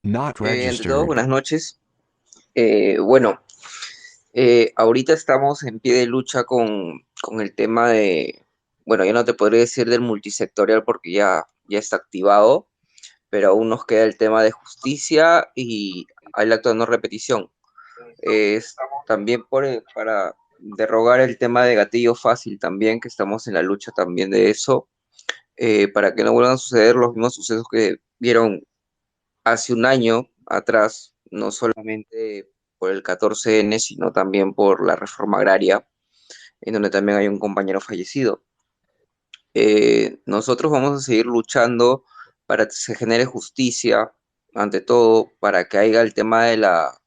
Not Ante todo, registered. buenas noches. Bueno, ahorita estamos en pie de lucha con el tema de, bueno, yo no te podría decir del multisectorial porque ya está activado, pero aún nos queda el tema de justicia y el acto de no repetición. Es también para derrogar el tema de gatillo fácil también, que estamos en la lucha también de eso, para que no vuelvan a suceder los mismos sucesos que vieron hace un año atrás, no solamente por el 14N, sino también por la reforma agraria, en donde también hay un compañero fallecido. Nosotros vamos a seguir luchando para que se genere justicia, ante todo, para que haya el tema de la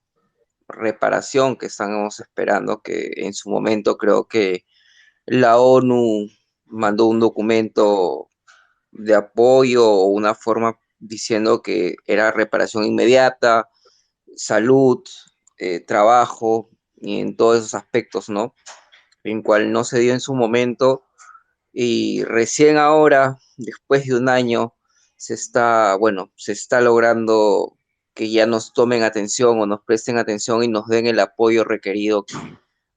reparación que estamos esperando, que en su momento creo que la ONU mandó un documento de apoyo o una forma diciendo que era reparación inmediata, salud, trabajo y en todos esos aspectos, ¿no? En cual no se dio en su momento y recién ahora, después de un año, se está logrando que ya nos tomen atención o nos presten atención y nos den el apoyo requerido que,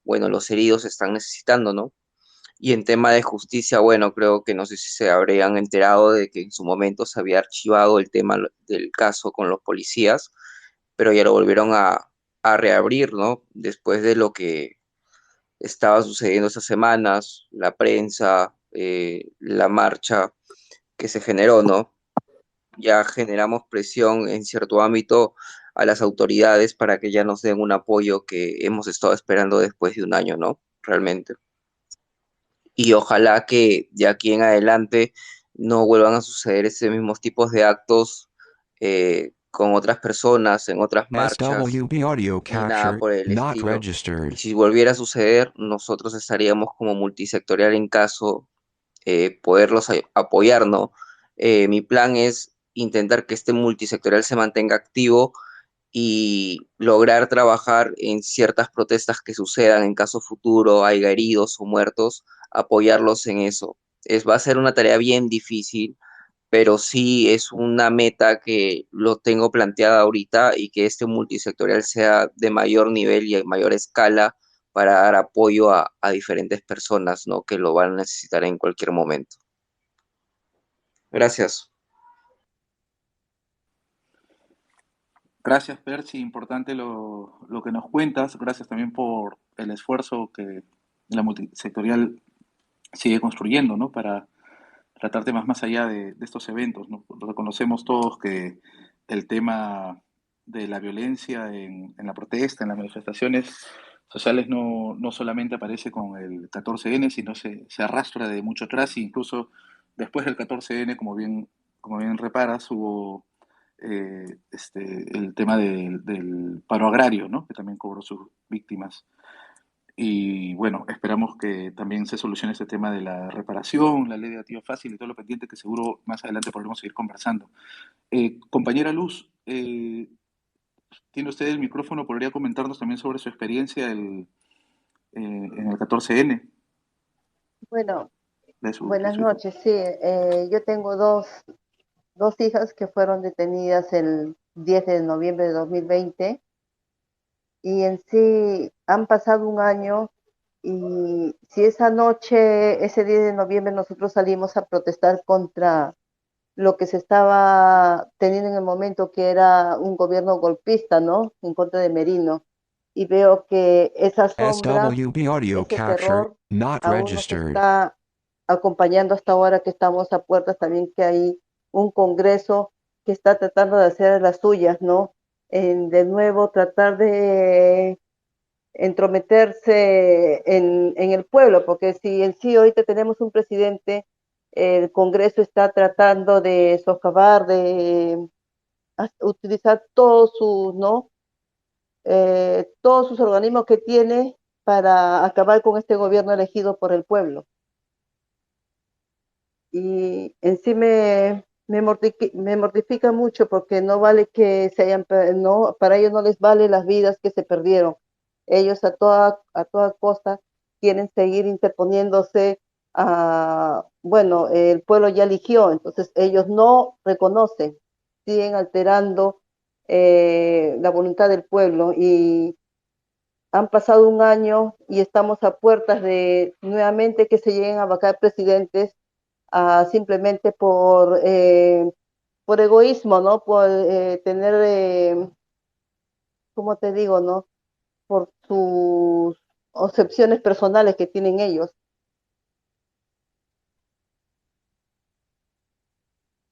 bueno, los heridos están necesitando, ¿no? Y en tema de justicia, bueno, creo que no sé si se habrían enterado de que en su momento se había archivado el tema del caso con los policías, pero ya lo volvieron a reabrir, ¿no? Después de lo que estaba sucediendo esas semanas, la prensa, la marcha que se generó, ¿no? Ya generamos presión en cierto ámbito a las autoridades para que ya nos den un apoyo que hemos estado esperando después de un año, ¿no? Realmente. Y ojalá que de aquí en adelante no vuelvan a suceder ese mismos tipos de actos con otras personas, en otras marchas, SWB audio ni nada capture, por el not estilo. Y registered. si volviera a suceder, nosotros estaríamos como multisectorial en caso poderlos apoyar, ¿no? Mi plan es intentar que este multisectorial se mantenga activo y lograr trabajar en ciertas protestas que sucedan en caso futuro, haya heridos o muertos, apoyarlos en eso. Va a ser una tarea bien difícil, pero sí es una meta que lo tengo planteada ahorita y que este multisectorial sea de mayor nivel y a mayor escala para dar apoyo a diferentes personas, ¿no? Que lo van a necesitar en cualquier momento. Gracias. Gracias, Percy. Importante lo que nos cuentas. Gracias también por el esfuerzo que la multisectorial sigue construyendo, ¿no? Para tratar temas más allá de estos eventos, ¿no? Reconocemos todos que el tema de la violencia en la protesta, en las manifestaciones sociales, no solamente aparece con el 14N, sino se arrastra de mucho atrás, e incluso después del 14N, como bien reparas, hubo el tema del paro agrario, ¿no? Que también cobró sus víctimas. Y bueno, esperamos que también se solucione este tema de la reparación, la ley de gatillo fácil y todo lo pendiente que seguro más adelante podremos seguir conversando. Compañera Luz, tiene usted el micrófono, podría comentarnos también sobre su experiencia en el 14N Bueno, de buenas su hija. noches. Sí, yo tengo dos hijas que fueron detenidas el 10 de noviembre de 2020 y en sí han pasado un año y si esa noche, ese 10 de noviembre nosotros salimos a protestar contra lo que se estaba teniendo en el momento que era un gobierno golpista, ¿no? En contra de Merino. Y veo que esa sombra, SWB audio ese capture, terror not aún nos registered. está acompañando hasta ahora que estamos a puertas también que hay un Congreso que está tratando de hacer las suyas, ¿no? De nuevo tratar de entrometerse en el pueblo, porque si en sí ahorita tenemos un presidente, el Congreso está tratando de socavar, de utilizar todos sus, ¿no? Todos sus organismos que tiene para acabar con este gobierno elegido por el pueblo. Y en sí me mortifica mucho porque no vale que se hayan, no, para ellos no les vale las vidas que se perdieron. Ellos a toda costa quieren seguir interponiéndose bueno, el pueblo ya eligió, entonces ellos no reconocen, siguen alterando la voluntad del pueblo. Y han pasado un año y estamos a puertas de nuevamente que se lleguen a vacar presidentes simplemente por egoísmo, ¿no? Por tener, ¿cómo te digo, no? Por sus concepciones personales que tienen ellos.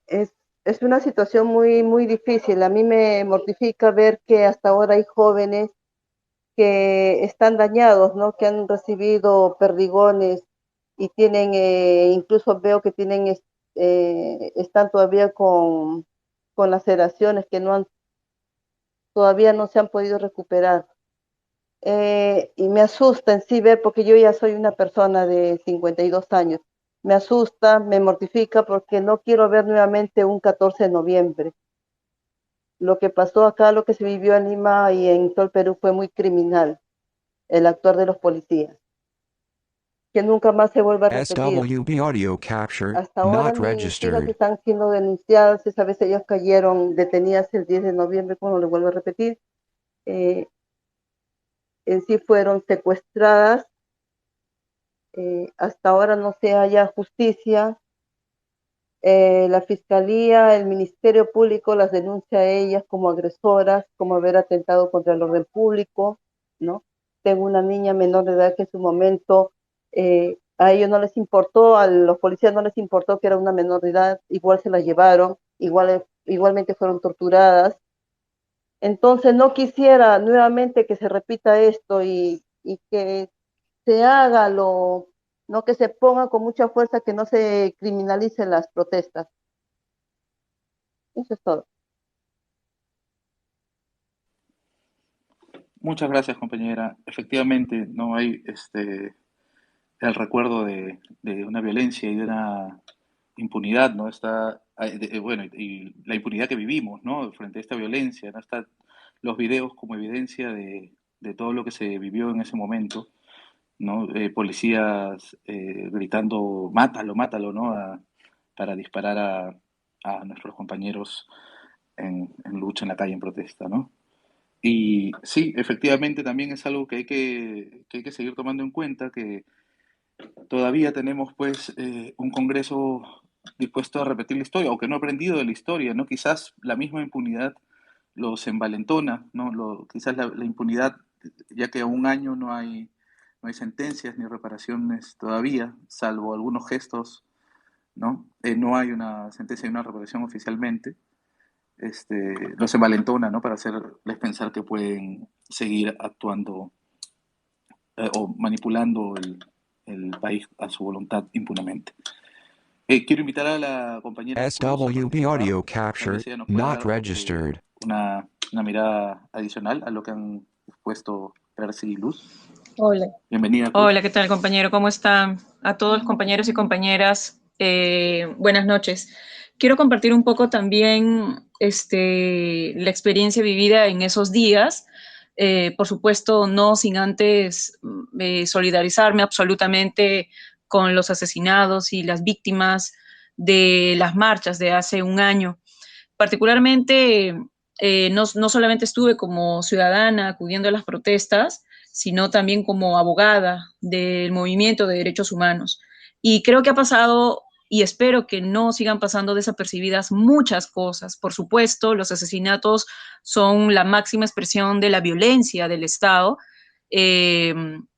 Es, es una situación muy, muy difícil. A mí me mortifica ver que hasta ahora hay jóvenes que están dañados, ¿no? Que han recibido perdigones y tienen, incluso veo que tienen, están todavía con laceraciones que todavía no se han podido recuperar. Y me asusta en sí ver, porque yo ya soy una persona de 52 años, me asusta, me mortifica porque no quiero ver nuevamente un 14 de noviembre. Lo que pasó acá, lo que se vivió en Lima y en todo el Perú fue muy criminal, el actuar de los policías, que nunca más se vuelva a repetir. SWB audio capture Hasta ahora not mis hijas registered. están siendo denunciadas, esa vez ellas cayeron detenidas el 10 de noviembre, como le vuelvo a repetir, eh, en sí fueron secuestradas, hasta ahora no se haya justicia, la Fiscalía, el Ministerio Público las denuncia a ellas como agresoras, como haber atentado contra el orden público, ¿no? Tengo una niña menor de edad que en su momento a ellos no les importó, a los policías no les importó que era una menor de edad, igual se la llevaron, igualmente fueron torturadas. Entonces no quisiera nuevamente que se repita esto y que se haga no que se ponga con mucha fuerza, que no se criminalicen las protestas. Eso es todo. Muchas gracias, compañera. Efectivamente, no hay el recuerdo de una violencia y de una impunidad, ¿no? Bueno, y la impunidad que vivimos, ¿no? Frente a esta violencia, ¿no? Está los videos como evidencia de todo lo que se vivió en ese momento, ¿no? Policías gritando, mátalo, mátalo, ¿no? Para disparar a nuestros compañeros en lucha en la calle, en protesta, ¿no? Y sí, efectivamente también es algo que hay que seguir tomando en cuenta, que todavía tenemos pues un Congreso dispuesto a repetir la historia, o que no ha aprendido de la historia, ¿no? Quizás la misma impunidad los envalentona, ¿no? Quizás la impunidad, ya que a un año no hay sentencias ni reparaciones todavía, salvo algunos gestos, ¿no? No hay una sentencia y una reparación oficialmente, los envalentona, ¿no? Para hacerles pensar que pueden seguir actuando o manipulando el país a su voluntad impunemente. Quiero invitar a la compañera Luz a SWB participar. audio Tal capture vez ella nos pueda not dar registered. una mirada adicional a lo que han expuesto Percy y Luz. Hola. Bienvenida, Hola, Luz. ¿qué tal, compañero? ¿Cómo están? A todos los compañeros y compañeras, buenas noches. Quiero compartir un poco también la experiencia vivida en esos días. Por supuesto, no sin antes solidarizarme absolutamente con los asesinados y las víctimas de las marchas de hace un año. Particularmente, no solamente estuve como ciudadana acudiendo a las protestas, sino también como abogada del movimiento de derechos humanos. Y creo que ha pasado, y espero que no sigan pasando desapercibidas, muchas cosas. Por supuesto, los asesinatos son la máxima expresión de la violencia del Estado. Eh,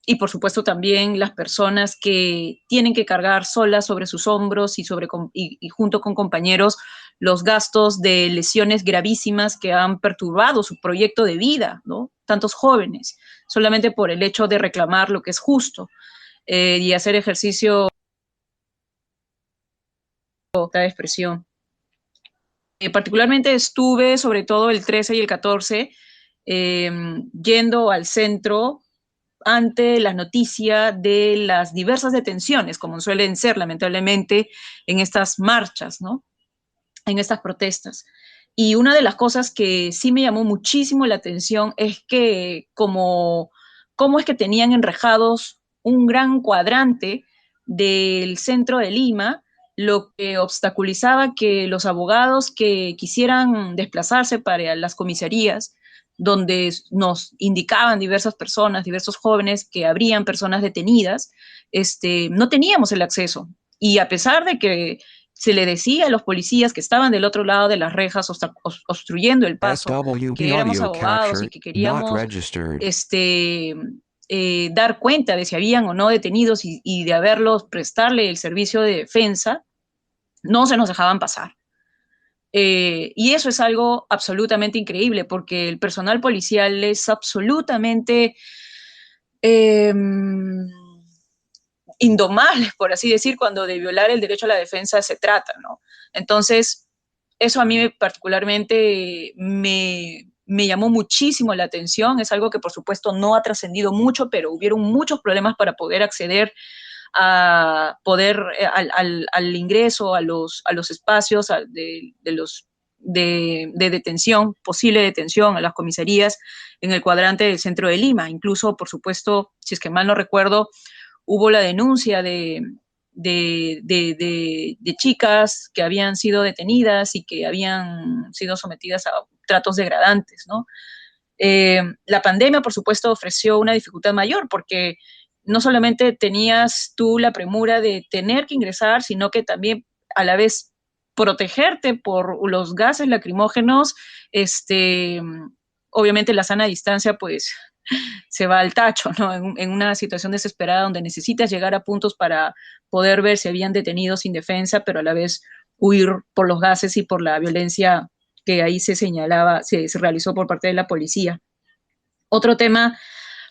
y por supuesto también las personas que tienen que cargar solas sobre sus hombros y junto con compañeros los gastos de lesiones gravísimas que han perturbado su proyecto de vida, ¿no? Tantos jóvenes, solamente por el hecho de reclamar lo que es justo y hacer ejercicio de expresión. Particularmente estuve, sobre todo el 13 y el 14, yendo al centro ante la noticia de las diversas detenciones, como suelen ser lamentablemente en estas marchas, ¿no? En estas protestas. Y una de las cosas que sí me llamó muchísimo la atención es que cómo es que tenían enrejados un gran cuadrante del centro de Lima lo que obstaculizaba que los abogados que quisieran desplazarse para las comisarías, donde nos indicaban diversas personas, diversos jóvenes que habrían personas detenidas, no teníamos el acceso. Y a pesar de que se le decía a los policías que estaban del otro lado de las rejas obstruyendo el paso, que éramos abogados y que queríamos dar cuenta de si habían o no detenidos y de haberlos prestarle el servicio de defensa, no se nos dejaban pasar. Y eso es algo absolutamente increíble, porque el personal policial es absolutamente indomable, por así decir, cuando de violar el derecho a la defensa se trata, ¿no? Entonces, eso a mí particularmente me llamó muchísimo la atención. Es algo que, por supuesto, no ha trascendido mucho, pero hubieron muchos problemas para poder acceder a poder al ingreso a los espacios de detención, posible detención a las comisarías en el cuadrante del centro de Lima. Incluso, por supuesto, si es que mal no recuerdo, hubo la denuncia de chicas que habían sido detenidas y que habían sido sometidas a tratos degradantes, ¿no? La pandemia, por supuesto, ofreció una dificultad mayor porque no solamente tenías tú la premura de tener que ingresar, sino que también a la vez protegerte por los gases lacrimógenos, obviamente la sana distancia, pues se va al tacho, ¿no? En una situación desesperada donde necesitas llegar a puntos para poder ver si habían detenidos sin defensa, pero a la vez huir por los gases y por la violencia que ahí se señalaba, se realizó por parte de la policía. Otro tema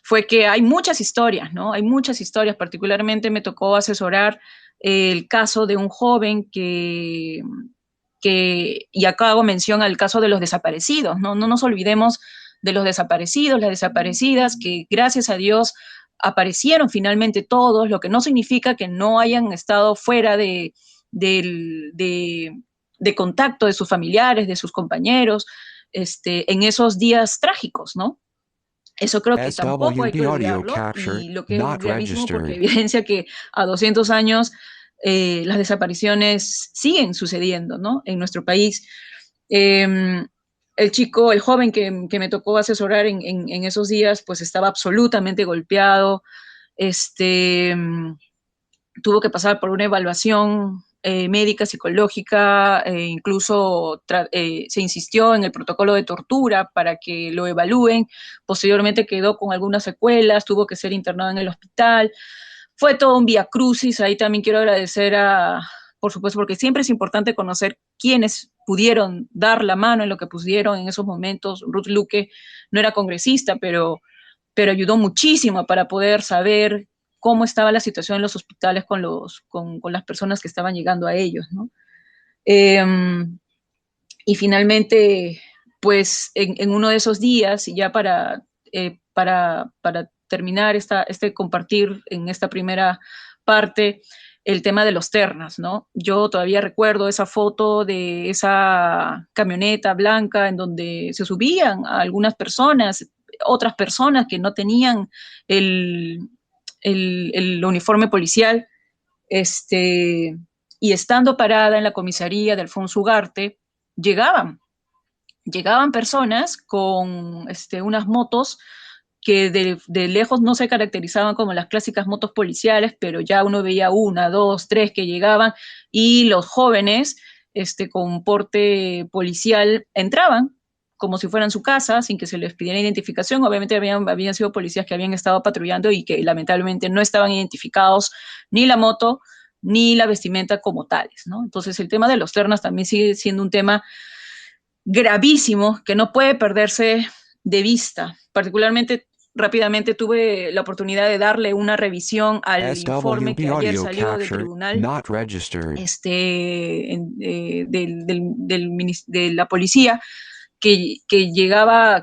fue que hay muchas historias, ¿no? Hay muchas historias, particularmente me tocó asesorar el caso de un joven y acá hago mención al caso de los desaparecidos, ¿no? No nos olvidemos de los desaparecidos, las desaparecidas, que gracias a Dios aparecieron finalmente todos, lo que no significa que no hayan estado fuera de contacto de sus familiares, de sus compañeros, en esos días trágicos, ¿no? Eso creo que tampoco hay que olvidarlo, y lo que es gravísimo porque evidencia que a 200 años las desapariciones siguen sucediendo, ¿no? En nuestro país. El joven que me tocó asesorar en esos días, pues estaba absolutamente golpeado, tuvo que pasar por una evaluación médica, psicológica, incluso se insistió en el protocolo de tortura para que lo evalúen. Posteriormente quedó con algunas secuelas, tuvo que ser internado en el hospital. Fue todo un viacrucis. Ahí también quiero agradecer por supuesto, porque siempre es importante conocer quiénes pudieron dar la mano en lo que pusieron en esos momentos. Ruth Luque no era congresista, pero ayudó muchísimo para poder saber cómo estaba la situación en los hospitales con las personas que estaban llegando a ellos, ¿no? Y finalmente, pues en uno de esos días, y ya para terminar compartir en esta primera parte, el tema de los ternas, ¿no? Yo todavía recuerdo esa foto de esa camioneta blanca en donde se subían a algunas personas, otras personas que no tenían el uniforme policial, y estando parada en la comisaría de Alfonso Ugarte, llegaban personas con unas motos que de lejos no se caracterizaban como las clásicas motos policiales, pero ya uno veía una, dos, tres que llegaban, y los jóvenes con porte policial entraban como si fueran su casa, sin que se les pidiera identificación. Obviamente habían sido policías que habían estado patrullando y que lamentablemente no estaban identificados ni la moto ni la vestimenta como tales, ¿no? Entonces el tema de los ternas también sigue siendo un tema gravísimo que no puede perderse de vista. Particularmente, rápidamente tuve la oportunidad de darle una revisión al informe que ayer salió del tribunal de la policía, que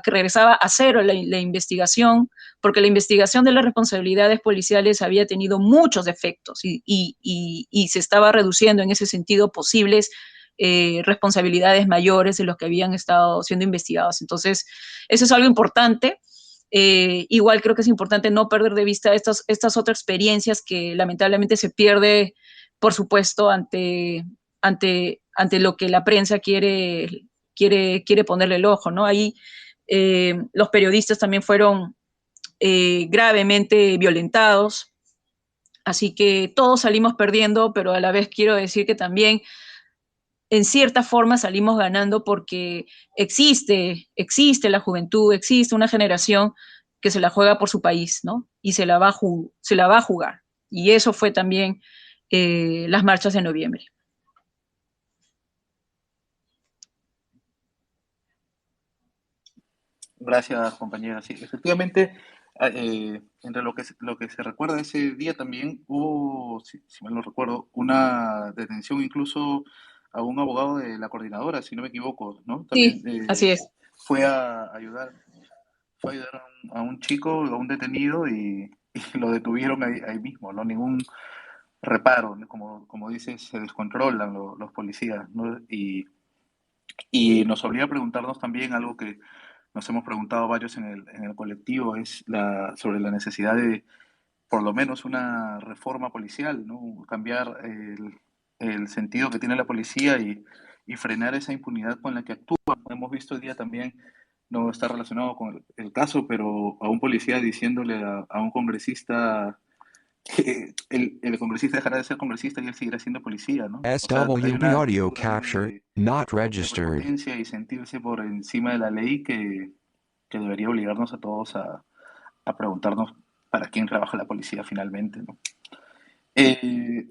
regresaba a cero la investigación, porque la investigación de las responsabilidades policiales había tenido muchos defectos y se estaba reduciendo en ese sentido posibles responsabilidades mayores de los que habían estado siendo investigados. Entonces, eso es algo importante. Igual creo que es importante no perder de vista estas otras experiencias que lamentablemente se pierde por supuesto, ante lo que la prensa quiere ponerle el ojo, ¿no? Ahí los periodistas también fueron gravemente violentados, así que todos salimos perdiendo, pero a la vez quiero decir que también en cierta forma salimos ganando porque existe la juventud, existe una generación que se la juega por su país, ¿no? Y se la va a jugar. Y eso fue también las marchas de noviembre. Gracias, compañera. Sí, efectivamente, entre lo que se recuerda de ese día también hubo, si mal no recuerdo, una detención incluso a un abogado de la coordinadora, si no me equivoco, ¿no? También Sí, así es. fue a ayudar, fue a ayudar a un chico, a un detenido y lo detuvieron ahí mismo, ¿no? Ningún reparo, ¿no? Como dices, se descontrolan los policías, ¿no? Y nos obliga a preguntarnos también algo que nos hemos preguntado varios en el colectivo, es sobre la necesidad de por lo menos una reforma policial, ¿no? Cambiar el sentido que tiene la policía y frenar esa impunidad con la que actúa. Hemos visto hoy día también, no está relacionado con el caso, pero a un policía diciéndole a un congresista que el congresista dejará de ser congresista y él seguirá siendo policía, ¿no? O sea, hay SWB una audio actitud ahí capture not de registered. prepotencia y sentirse por encima de la ley que debería obligarnos a todos a preguntarnos para quién trabaja la policía finalmente, ¿no? Eh,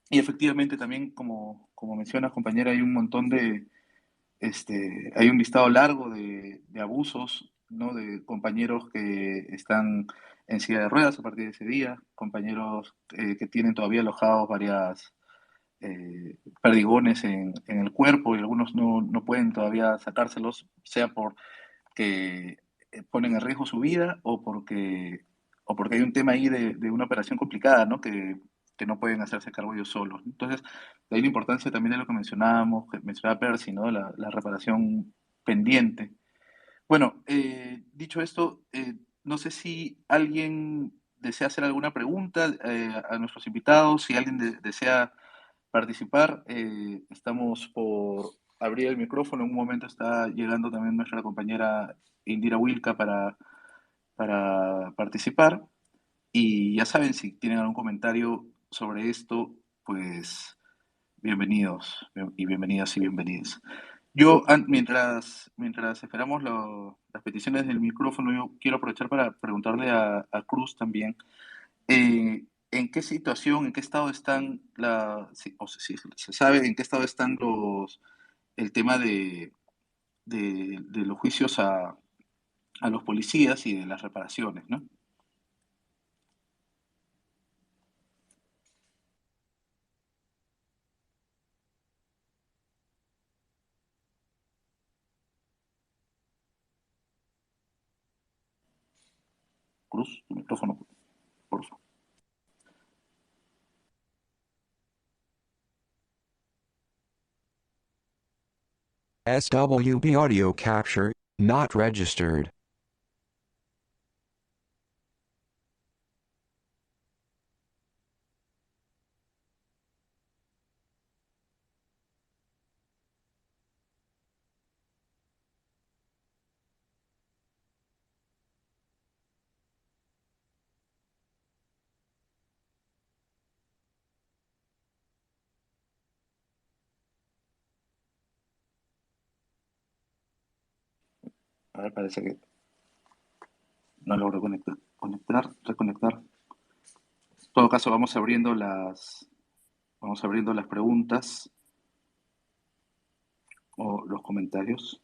y efectivamente también, como menciona compañera, hay un montón hay un listado largo de abusos, ¿no? De compañeros que están en silla de ruedas a partir de ese día, compañeros que tienen todavía alojados varias perdigones en el cuerpo y algunos no pueden todavía sacárselos, sea porque ponen en riesgo su vida o porque hay un tema ahí de una operación complicada, ¿no? Que no pueden hacerse cargo ellos solos. Entonces, de ahí la importancia también de lo que mencionábamos, que mencionaba Percy, ¿no? La reparación pendiente. Bueno, dicho esto, no sé si alguien desea hacer alguna pregunta a nuestros invitados, si alguien desea participar. Estamos por abrir el micrófono. En un momento está llegando también nuestra compañera Indira Wilka para participar. Y ya saben, si tienen algún comentario sobre esto, pues bienvenidos y bienvenidas y bienvenidas. Yo, mientras esperamos las peticiones del micrófono, yo quiero aprovechar para preguntarle a Cruz también, ¿en qué situación, en qué estado están o si se sabe en qué estado están el tema de los juicios a los policías y de las reparaciones, ¿no? Cruz, tu micrófono, por favor. SWB audio capture not registered. A ver, parece que no logro reconectar. En todo caso, vamos abriendo las preguntas o los comentarios.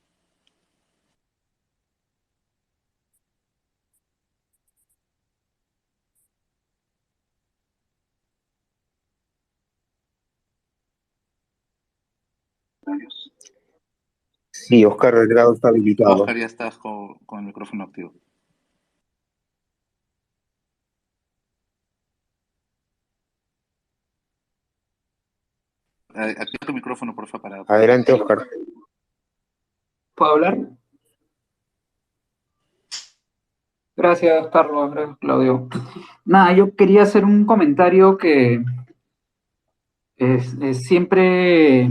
Sí, Oscar Delgado está habilitado. Oscar, ya estás con el micrófono activo. Activa tu micrófono, por favor, para... Adelante, Oscar. ¿Puedo hablar? Gracias, Carlos. Gracias, Claudio. Nada, yo quería hacer un comentario que es siempre,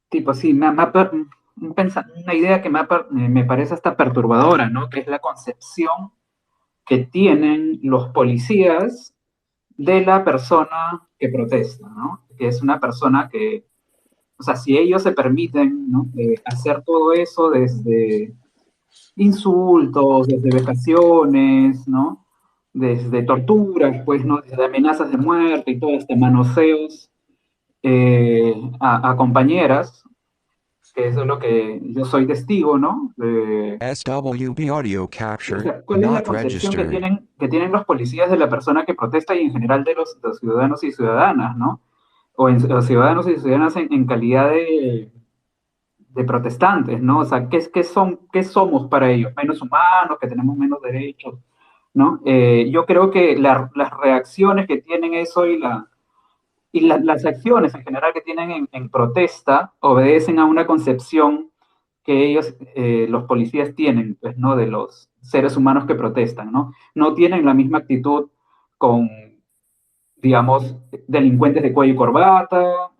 tipo, sí, una idea que me parece hasta perturbadora, ¿no? Que es la concepción que tienen los policías de la persona que protesta, ¿no? Que es una persona que, o sea, si ellos se permiten, ¿no? Hacer todo eso desde insultos, desde vejaciones, ¿no? Desde torturas, pues, ¿no? Desde amenazas de muerte y todo este manoseos a compañeras, que eso es lo que yo soy testigo, ¿no? SWB audio O capture, sea, ¿cuál es la not concepción registered. que tienen los policías de la persona que protesta y en general de los ciudadanos y ciudadanas, ¿no? Los ciudadanos y ciudadanas en calidad de protestantes, ¿no? O sea, qué somos para ellos? Menos humanos, que tenemos menos derechos, ¿no? Yo creo que las reacciones que tienen eso las acciones en general que tienen en protesta obedecen a una concepción que ellos, los policías tienen, pues, ¿no? De los seres humanos que protestan, ¿no? No tienen la misma actitud con, digamos, delincuentes de cuello y corbata,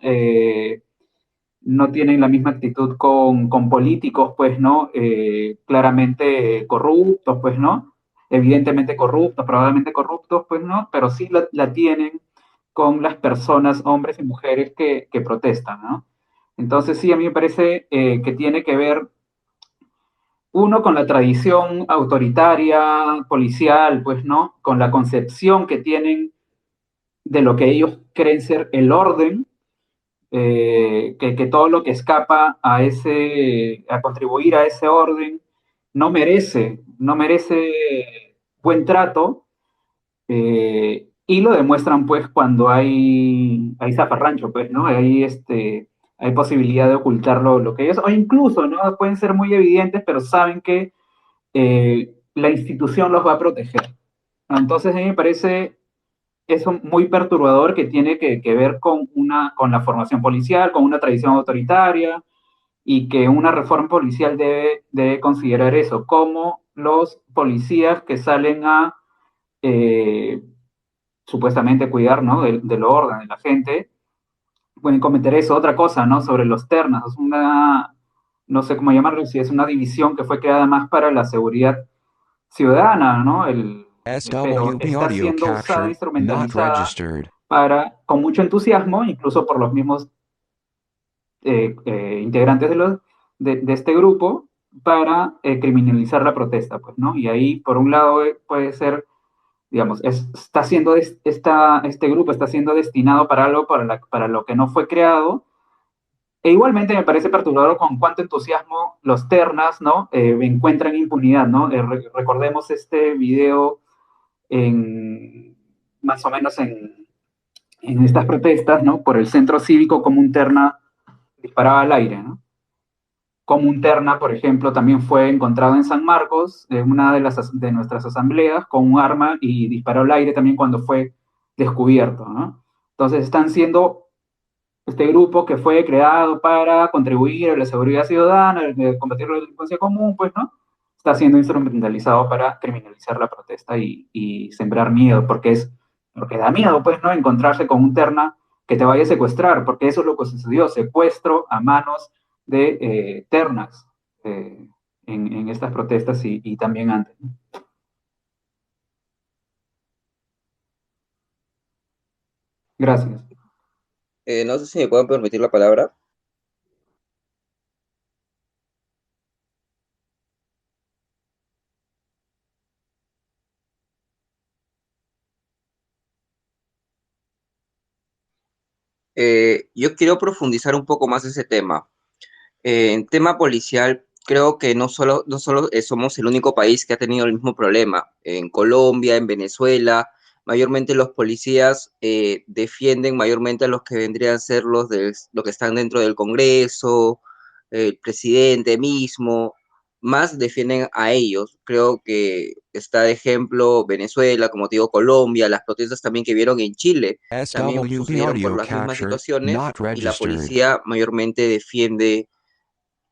no tienen la misma actitud con políticos, pues, ¿no? Claramente corruptos, pues, ¿no? Evidentemente corruptos, probablemente corruptos, pues, ¿no? Pero sí la tienen con las personas, hombres y mujeres que protestan, ¿no? Entonces, sí, a mí me parece que tiene que ver, uno, con la tradición autoritaria, policial, pues, ¿no? Con la concepción que tienen de lo que ellos creen ser el orden, que todo lo que escapa a contribuir a ese orden, no merece buen trato, y lo demuestran pues cuando hay zafarrancho, pues, ¿no? Hay posibilidad de ocultar lo que ellos, o incluso, ¿no? Pueden ser muy evidentes, pero saben que la institución los va a proteger, ¿no? Entonces a mí me parece eso muy perturbador que tiene que ver con la formación policial, con una tradición autoritaria, y que una reforma policial debe considerar eso, como los policías que salen a eh, supuestamente cuidar, ¿no? Del orden de la gente, pueden cometer eso. Otra cosa, ¿no? Sobre los ternas, es una, no sé cómo llamarlo, si es una división que fue creada más para la seguridad ciudadana, ¿no? Pero SWB está audio siendo usada, capture, not instrumentalizada registered. con mucho entusiasmo, incluso por los mismos integrantes de este grupo, para criminalizar la protesta, pues, ¿no? Y ahí, por un lado, puede ser, digamos, este grupo está siendo destinado para algo para lo que no fue creado. E igualmente me parece perturbador con cuánto entusiasmo los ternas, ¿no? Encuentran impunidad, ¿no? Recordemos este video más o menos en estas protestas, ¿no? Por el centro cívico, como un terna disparaba al aire, ¿no? Como un terna, por ejemplo, también fue encontrado en San Marcos, en una de nuestras asambleas, con un arma y disparó al aire también cuando fue descubierto, ¿no? Entonces están siendo este grupo que fue creado para contribuir a la seguridad ciudadana, combatir la delincuencia común, pues, ¿no? Está siendo instrumentalizado para criminalizar la protesta y sembrar miedo, porque da miedo, pues, ¿no? Encontrarse con un terna que te vaya a secuestrar, porque eso es lo que sucedió, secuestro a manos de ternas en estas protestas y también antes, ¿no? Gracias. No sé si me pueden permitir la palabra. Yo quiero profundizar un poco más ese tema. En tema policial, creo que no solo somos el único país que ha tenido el mismo problema. En Colombia, en Venezuela, mayormente los policías defienden mayormente a los que vendrían a ser los que están dentro del Congreso, el presidente mismo, más defienden a ellos. Creo que está de ejemplo Venezuela, como te digo, Colombia, las protestas también que vieron en Chile, también SWB sucedieron por audio las mismas capture, situaciones not y la registered. policía mayormente defiende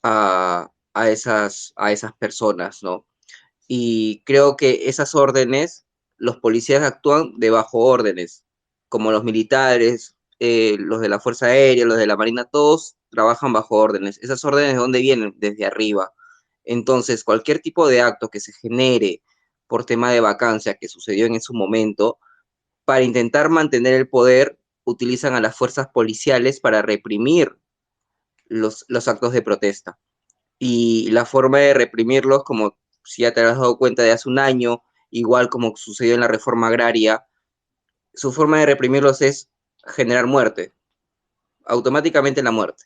a esas personas, ¿no? Y creo que esas órdenes, los policías actúan de bajo órdenes, como los militares, los de la Fuerza Aérea, los de la Marina, todos trabajan bajo órdenes. ¿Esas órdenes de dónde vienen? Desde arriba. Entonces, cualquier tipo de acto que se genere por tema de vacancia que sucedió en su momento, para intentar mantener el poder, utilizan a las fuerzas policiales para reprimir los actos de protesta. Y la forma de reprimirlos, como si ya te has dado cuenta de hace un año, igual como sucedió en la reforma agraria, su forma de reprimirlos es generar muerte, automáticamente la muerte.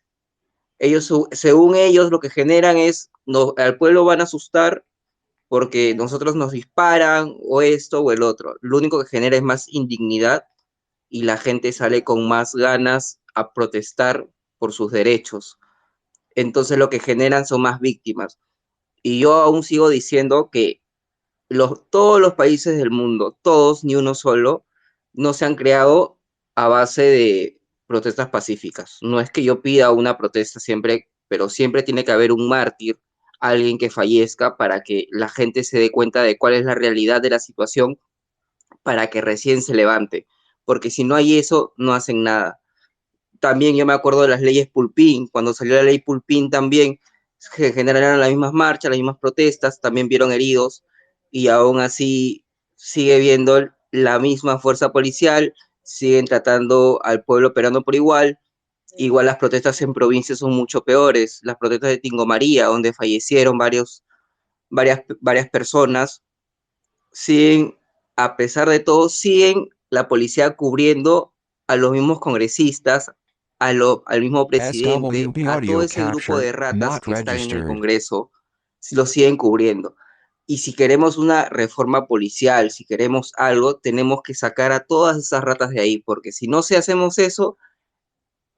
Ellos, según ellos, lo que generan es, no, al pueblo van a asustar porque nosotros nos disparan o esto o el otro. Lo único que genera es más indignidad y la gente sale con más ganas a protestar por sus derechos. Entonces lo que generan son más víctimas. Y yo aún sigo diciendo que todos los países del mundo, todos, ni uno solo, no se han creado a base de protestas pacíficas. No es que yo pida una protesta siempre, pero siempre tiene que haber un mártir, alguien que fallezca para que la gente se dé cuenta de cuál es la realidad de la situación para que recién se levante. Porque si no hay eso, no hacen nada. También yo me acuerdo de las leyes Pulpín, cuando salió la ley Pulpín también se generaron las mismas marchas, las mismas protestas, también vieron heridos y aún así sigue viendo la misma fuerza policial, siguen tratando al pueblo operando por igual. Igual las protestas en provincias son mucho peores, las protestas de Tingo María, donde fallecieron varias personas, siguen, a pesar de todo, siguen la policía cubriendo a los mismos congresistas, al mismo presidente, SWB a todo audio ese grupo capture de ratas not que están en el registered. Congreso, lo siguen cubriendo. Y si queremos una reforma policial, si queremos algo, tenemos que sacar a todas esas ratas de ahí, porque si no se hacemos eso,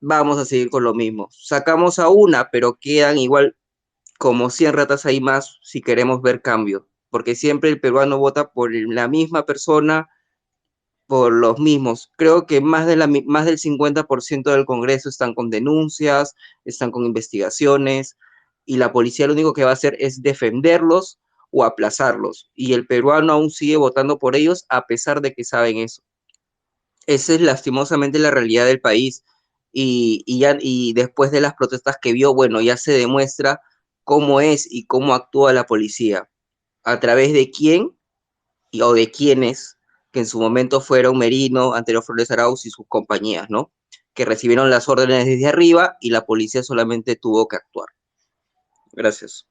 vamos a seguir con lo mismo. Sacamos a una, pero quedan igual como 100 ratas ahí más si queremos ver cambio, porque siempre el peruano vota por la misma persona, por los mismos. Creo que más del 50% del Congreso están con denuncias, están con investigaciones, y la policía lo único que va a hacer es defenderlos o aplazarlos, y el peruano aún sigue votando por ellos a pesar de que saben eso. Esa es lastimosamente la realidad del país. Y después de las protestas que vio, bueno, ya se demuestra cómo es y cómo actúa la policía, a través de quién o de quiénes, que en su momento fueron Merino, Antonio Flores Arauz y sus compañías, ¿no? Que recibieron las órdenes desde arriba y la policía solamente tuvo que actuar. Gracias.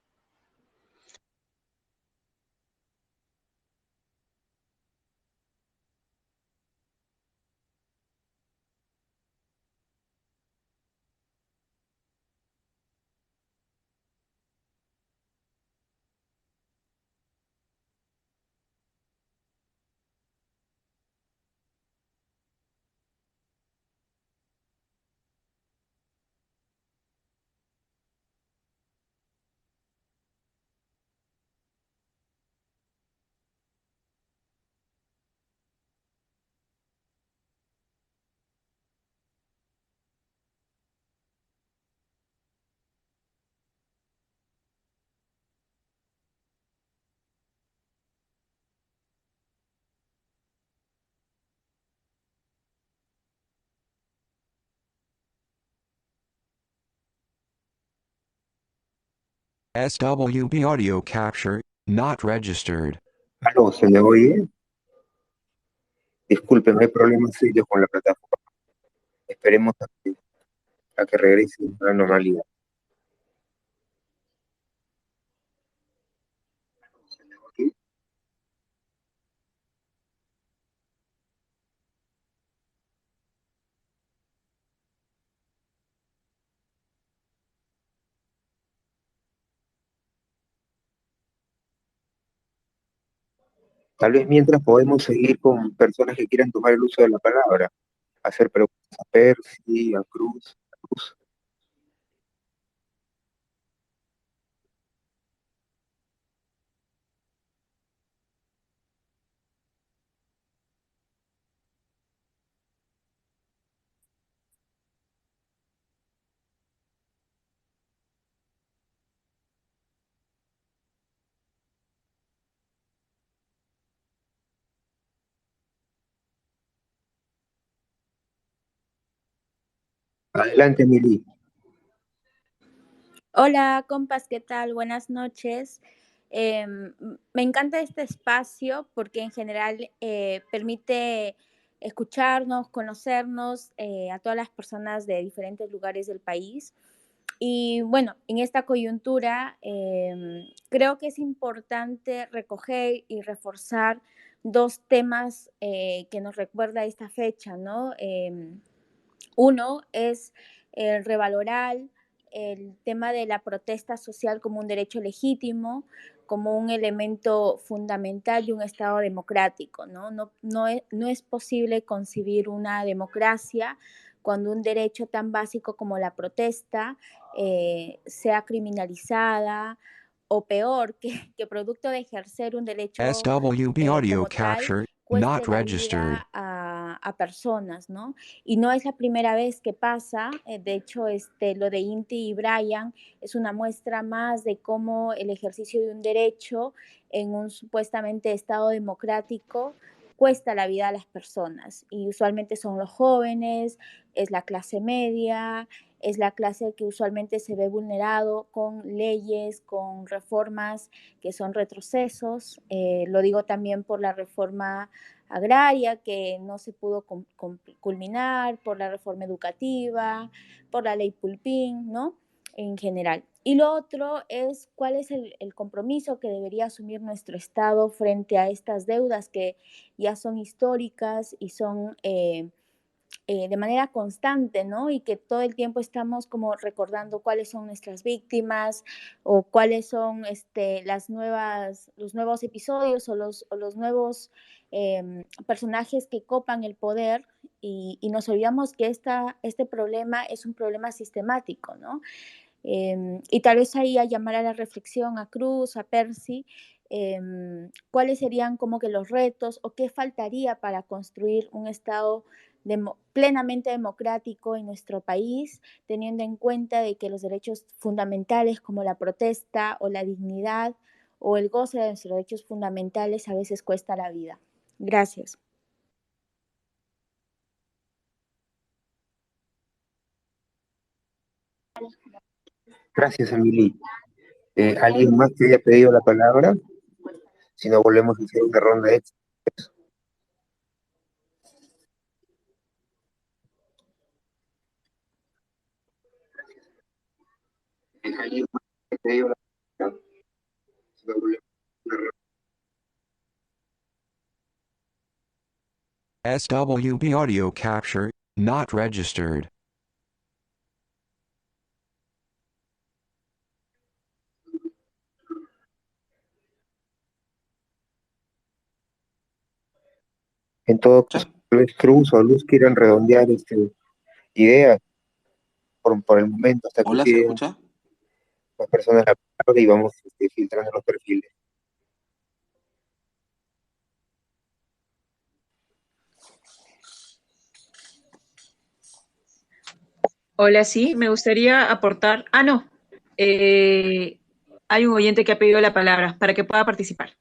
SWB audio capture not registered. Aló, ¿se me oye? Disculpe, no hay problemas serios con la plataforma. Esperemos a que regrese a la normalidad. ¿Se me oye? Tal vez mientras podemos seguir con personas que quieran tomar el uso de la palabra, hacer preguntas a Percy, a Cruz. Adelante, Mili. Hola, compas, ¿qué tal? Buenas noches. Me encanta este espacio porque en general permite escucharnos, conocernos a todas las personas de diferentes lugares del país. Y bueno, en esta coyuntura creo que es importante recoger y reforzar dos temas que nos recuerda esta fecha, ¿no? Uno es revalorar el tema de la protesta social como un derecho legítimo, como un elemento fundamental de un Estado democrático, ¿no? No es posible concebir una democracia cuando un derecho tan básico como la protesta sea criminalizada o peor, que producto de ejercer un derecho SWB audio como tal, capture, cueste not la registered. vida a personas, ¿no? Y no es la primera vez que pasa, de hecho, lo de Inti y Brian es una muestra más de cómo el ejercicio de un derecho en un supuestamente Estado democrático cuesta la vida a las personas y usualmente son los jóvenes, es la clase media, es la clase que usualmente se ve vulnerado con leyes, con reformas que son retrocesos. Lo digo también por la reforma agraria que no se pudo culminar, por la reforma educativa, por la ley Pulpín, ¿no? En general. Y lo otro es cuál es el compromiso que debería asumir nuestro Estado frente a estas deudas que ya son históricas y son de manera constante, ¿no? Y que todo el tiempo estamos como recordando cuáles son nuestras víctimas o cuáles son los nuevos episodios o los nuevos personajes que copan el poder y nos olvidamos que este problema es un problema sistemático, ¿no? Y tal vez ahí a llamar a la reflexión a Cruz, a Percy, cuáles serían como que los retos o qué faltaría para construir un Estado plenamente democrático en nuestro país, teniendo en cuenta de que los derechos fundamentales como la protesta o la dignidad o el goce de nuestros derechos fundamentales a veces cuesta la vida. Gracias. Gracias, Emily. ¿Alguien más que haya pedido la palabra? Si no, volvemos a hacer una ronda extra. ¿Alguien más que haya pedido la palabra? Si no, volvemos a una ronda. SWB audio capture, not registered. En todo caso, tal vez Cruz o Luz quieran redondear ideas por el momento hasta que Hola, ¿se me piden escucha? más personas la palabra y vamos filtrando los perfiles. Hola, sí, me gustaría aportar. Ah, no. Hay un oyente que ha pedido la palabra para que pueda participar.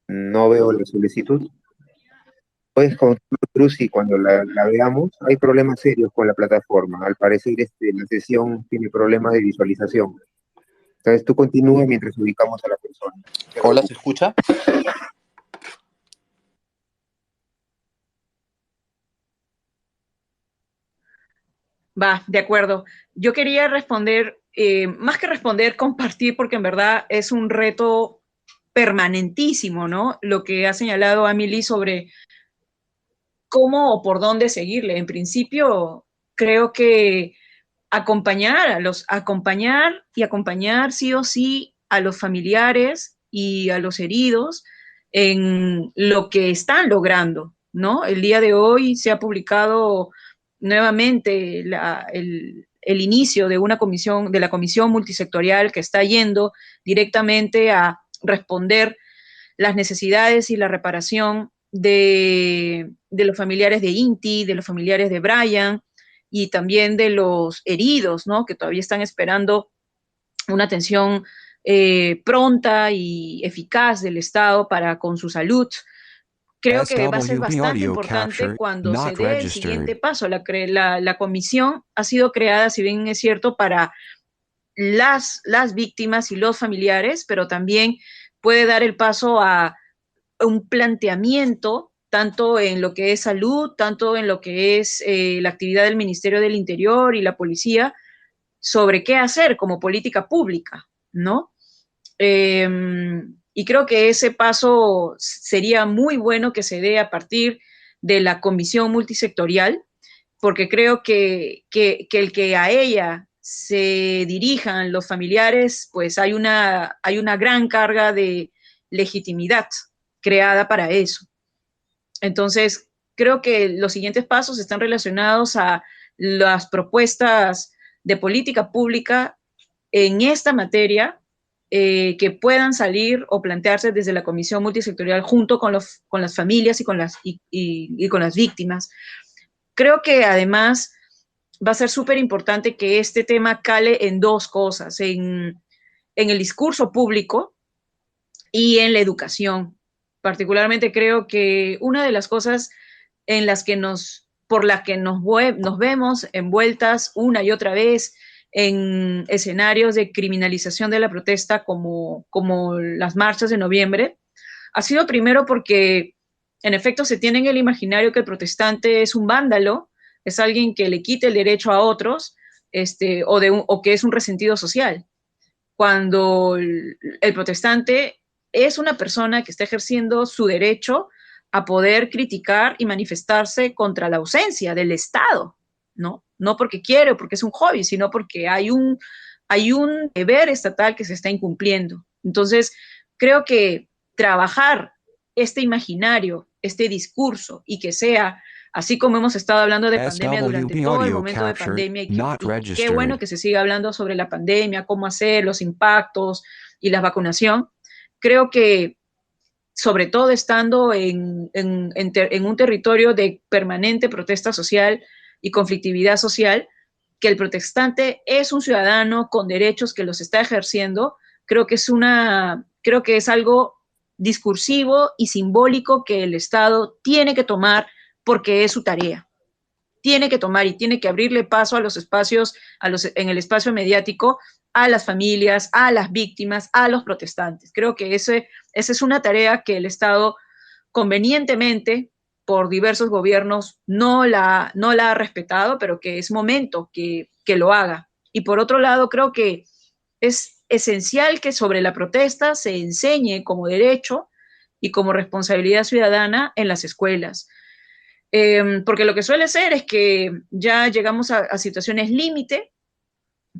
No veo la solicitud. Puedes continuar, Cruz, y cuando la veamos, hay problemas serios con la plataforma. Al parecer, la sesión tiene problemas de visualización. Entonces, tú continúa mientras ubicamos a la persona. Hola, ¿se escucha? Va, de acuerdo. Yo quería responder, más que responder, compartir, porque en verdad es un reto permanentísimo, ¿no? Lo que ha señalado Amelie sobre cómo o por dónde seguirle. En principio, creo que acompañar y acompañar sí o sí a los familiares y a los heridos en lo que están logrando, ¿no? El día de hoy se ha publicado nuevamente el inicio de una comisión, de la comisión multisectorial que está yendo directamente a responder las necesidades y la reparación de los familiares de Inti, de los familiares de Brian y también de los heridos, ¿no? Que todavía están esperando una atención pronta y eficaz del Estado para con su salud, creo que va a ser SWB bastante audio importante capture cuando se not dé el siguiente registered. paso. La comisión ha sido creada, si bien es cierto, para las víctimas y los familiares, pero también puede dar el paso a un planteamiento tanto en lo que es salud, tanto en lo que es la actividad del Ministerio del Interior y la policía, sobre qué hacer como política pública, ¿no? Y creo que ese paso sería muy bueno que se dé a partir de la comisión multisectorial, porque creo que el que a ella se dirijan los familiares, pues hay una gran carga de legitimidad creada para eso. Entonces, creo que los siguientes pasos están relacionados a las propuestas de política pública en esta materia que puedan salir o plantearse desde la comisión multisectorial junto con las familias y con las víctimas. Creo que además va a ser súper importante que este tema cale en dos cosas, en el discurso público y en la educación. Particularmente creo que una de las cosas en las que por las que nos vemos envueltas una y otra vez en escenarios de criminalización de la protesta como las marchas de noviembre, ha sido primero porque en efecto se tiene en el imaginario que el protestante es un vándalo, es alguien que le quite el derecho a otros, o que es un resentido social, cuando el protestante es una persona que está ejerciendo su derecho a poder criticar y manifestarse contra la ausencia del Estado, ¿no? No porque quiere o porque es un hobby, sino porque hay un deber estatal que se está incumpliendo. Entonces, creo que trabajar este imaginario, este discurso, y que sea, así como hemos estado hablando de pandemia durante SWB todo el audio momento de capture pandemia, y not qué bueno registered. que se siga hablando sobre la pandemia, cómo hacer, los impactos y la vacunación, creo que sobre todo estando en un territorio de permanente protesta social y conflictividad social, que el protestante es un ciudadano con derechos que los está ejerciendo, creo que es algo discursivo y simbólico que el Estado tiene que tomar porque es su tarea. Tiene que tomar y tiene que abrirle paso a los espacios, en el espacio mediático, a las familias, a las víctimas, a los protestantes. Creo que esa es una tarea que el Estado convenientemente por diversos gobiernos no la ha respetado, pero que es momento que lo haga. Y por otro lado, creo que es esencial que sobre la protesta se enseñe como derecho y como responsabilidad ciudadana en las escuelas. Porque lo que suele ser es que ya llegamos a situaciones límite,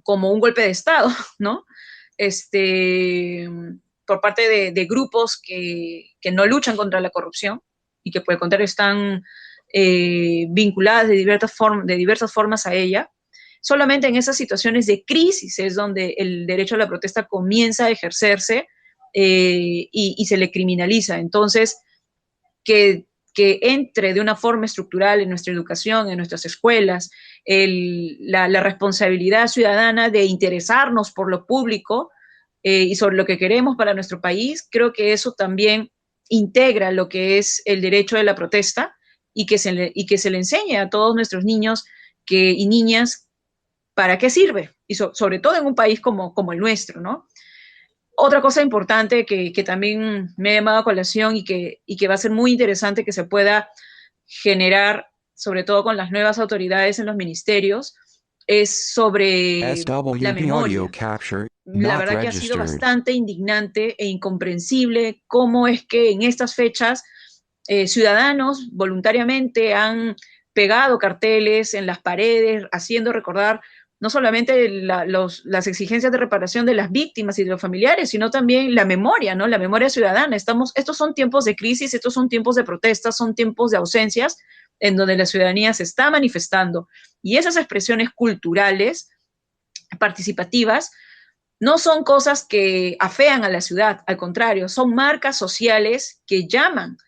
como un golpe de Estado, ¿no? Por parte de grupos que no luchan contra la corrupción y que por el contrario están vinculadas de diversas formas a ella. Solamente en esas situaciones de crisis es donde el derecho a la protesta comienza a ejercerse y se le criminaliza. Entonces, que entre de una forma estructural en nuestra educación, en nuestras escuelas, la responsabilidad ciudadana de interesarnos por lo público y sobre lo que queremos para nuestro país, creo que eso también integra lo que es el derecho de la protesta y que se le enseñe a todos nuestros niños y niñas para qué sirve, y sobre todo en un país como el nuestro, ¿no? Otra cosa importante que también me ha llamado a colación y que va a ser muy interesante que se pueda generar, sobre todo con las nuevas autoridades en los ministerios, es sobre la SWB audio memoria. capture La not verdad que ha sido registered. bastante indignante e incomprensible cómo es que en estas fechas ciudadanos voluntariamente han pegado carteles en las paredes, haciendo recordar no solamente las exigencias de reparación de las víctimas y de los familiares, sino también la memoria, ¿no? La memoria ciudadana. Estos son tiempos de crisis, estos son tiempos de protestas, son tiempos de ausencias en donde la ciudadanía se está manifestando. Y esas expresiones culturales, participativas, no son cosas que afean a la ciudad, al contrario, son marcas sociales que llaman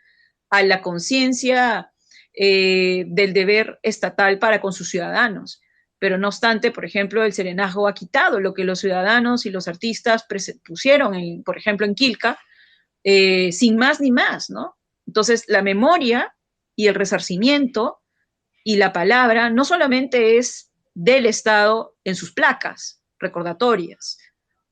a la conciencia del deber estatal para con sus ciudadanos. Pero no obstante, por ejemplo, el serenazgo ha quitado lo que los ciudadanos y los artistas pusieron, por ejemplo, en Quilca, sin más ni más, ¿no? Entonces, la memoria y el resarcimiento y la palabra no solamente es del Estado en sus placas recordatorias,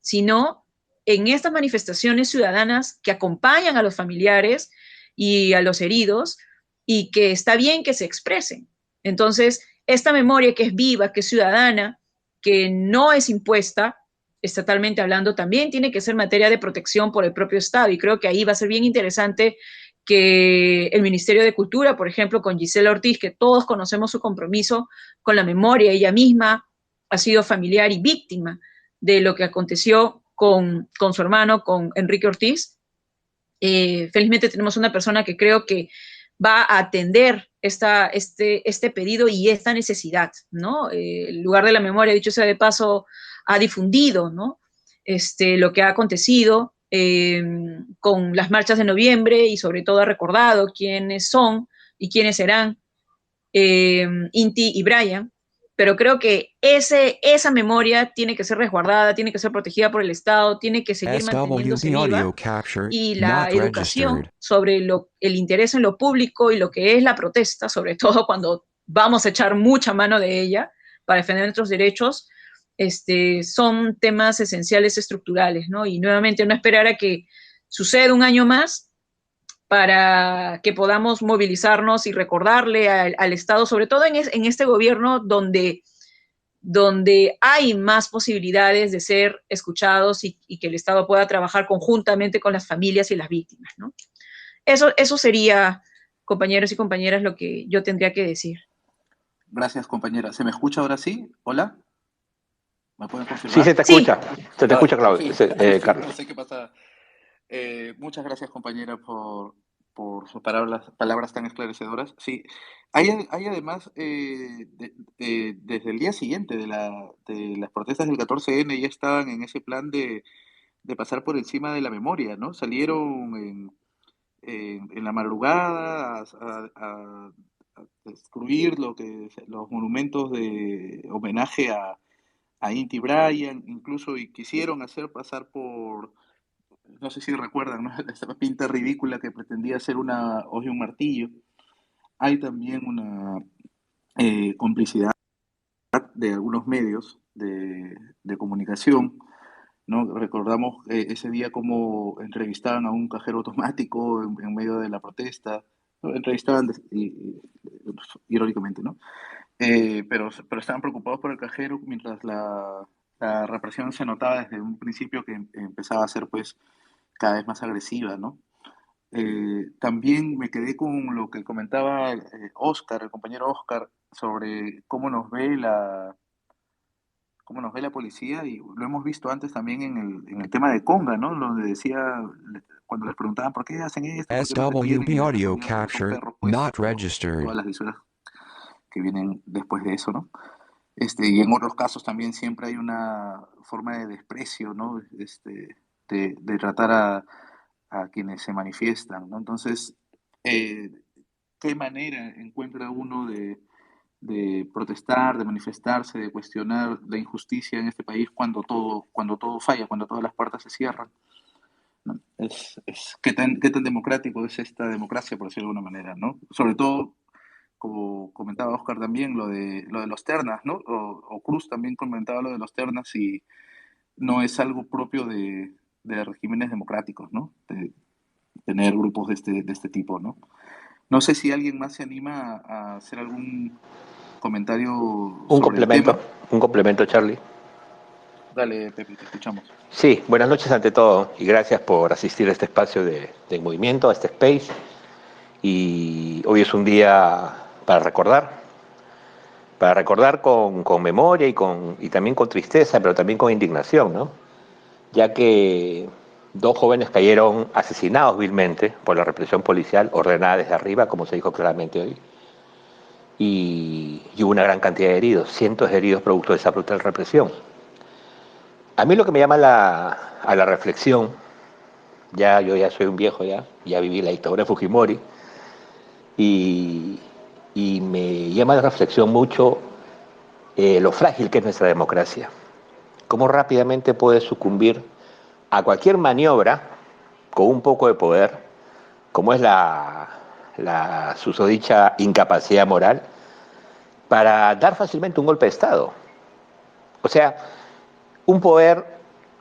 sino en estas manifestaciones ciudadanas que acompañan a los familiares y a los heridos y que está bien que se expresen. Entonces, esta memoria que es viva, que es ciudadana, que no es impuesta, estatalmente hablando, también tiene que ser materia de protección por el propio Estado. Y creo que ahí va a ser bien interesante que el Ministerio de Cultura, por ejemplo, con Gisela Ortiz, que todos conocemos su compromiso con la memoria, ella misma ha sido familiar y víctima de lo que aconteció con su hermano, con Enrique Ortiz. Felizmente tenemos una persona que creo que va a atender este pedido y esta necesidad, ¿no? El lugar de la memoria, dicho sea de paso, ha difundido, ¿no? Lo que ha acontecido con las marchas de noviembre y sobre todo ha recordado quiénes son y quiénes serán Inti y Brian, pero creo que esa memoria tiene que ser resguardada, tiene que ser protegida por el Estado, tiene que seguir manteniéndose viva, y la educación sobre el interés en lo público y lo que es la protesta, sobre todo cuando vamos a echar mucha mano de ella para defender nuestros derechos, son temas esenciales estructurales, ¿no? Y nuevamente no esperar a que suceda un año más para que podamos movilizarnos y recordarle al Estado, sobre todo en este gobierno donde hay más posibilidades de ser escuchados y que el Estado pueda trabajar conjuntamente con las familias y las víctimas, ¿no? Eso sería, compañeros y compañeras, lo que yo tendría que decir. Gracias, compañera. ¿Se me escucha ahora sí? ¿Hola? ¿Me pueden confirmar? Sí, se te escucha. Sí. Se te escucha, Claudio. Carlos. No sé qué pasa. Muchas gracias, compañera, por sus palabras tan esclarecedoras. Sí, hay además, desde el día siguiente de las protestas del 14N, ya estaban en ese plan de pasar por encima de la memoria, ¿no? Salieron en la madrugada a destruir los monumentos de homenaje a Inti Brian, incluso, y quisieron hacer pasar por, no sé si recuerdan, ¿no? Esa pinta ridícula que pretendía ser una hoz y un martillo. Hay también una complicidad de algunos medios de comunicación, ¿no? Recordamos ese día cómo entrevistaban a un cajero automático en medio de la protesta, ¿no? Entrevistaban irónicamente, ¿no? Pero estaban preocupados por el cajero, mientras la represión se notaba desde un principio que empezaba a ser, pues, cada vez más agresiva, ¿no? También me quedé con lo que comentaba Oscar, el compañero Oscar, sobre cómo nos ve la policía, y lo hemos visto antes también en el tema de Conga, ¿no? Donde decía, cuando les preguntaban por qué hacen esto, por qué no detienen, SWB y les audio ponían con capture perros, pues, not todas registered. las lisuras que vienen después de eso, ¿no? Y en otros casos también siempre hay una forma de desprecio, ¿no? De tratar a quienes se manifiestan, ¿no? Entonces, ¿qué manera encuentra uno de protestar, de manifestarse, de cuestionar la injusticia en este país cuando todo falla, cuando todas las puertas se cierran, ¿no? ¿Qué tan democrático es esta democracia, por decirlo de alguna manera, ¿no? Sobre todo, como comentaba Oscar también, lo de los ternas, ¿no? O Cruz también comentaba lo de los ternas, y no es algo propio de regímenes democráticos, ¿no? De tener grupos de este tipo, ¿no? No sé si alguien más se anima a hacer algún comentario sobre el tema. Un complemento, Charlie. Dale, Pepe, te escuchamos. Sí, buenas noches ante todo y gracias por asistir a este espacio de movimiento, a este space. Y hoy es un día para recordar con memoria y también con tristeza, pero también con indignación, ¿no? Ya que 2 jóvenes cayeron asesinados vilmente por la represión policial ordenada desde arriba, como se dijo claramente hoy, y hubo una gran cantidad de heridos, cientos de heridos producto de esa brutal represión. A mí lo que me llama a la reflexión, yo ya soy un viejo, ya viví la dictadura de Fujimori, y me llama a la reflexión mucho lo frágil que es nuestra democracia, cómo rápidamente puede sucumbir a cualquier maniobra con un poco de poder como es la susodicha incapacidad moral, para dar fácilmente un golpe de Estado. O sea, un poder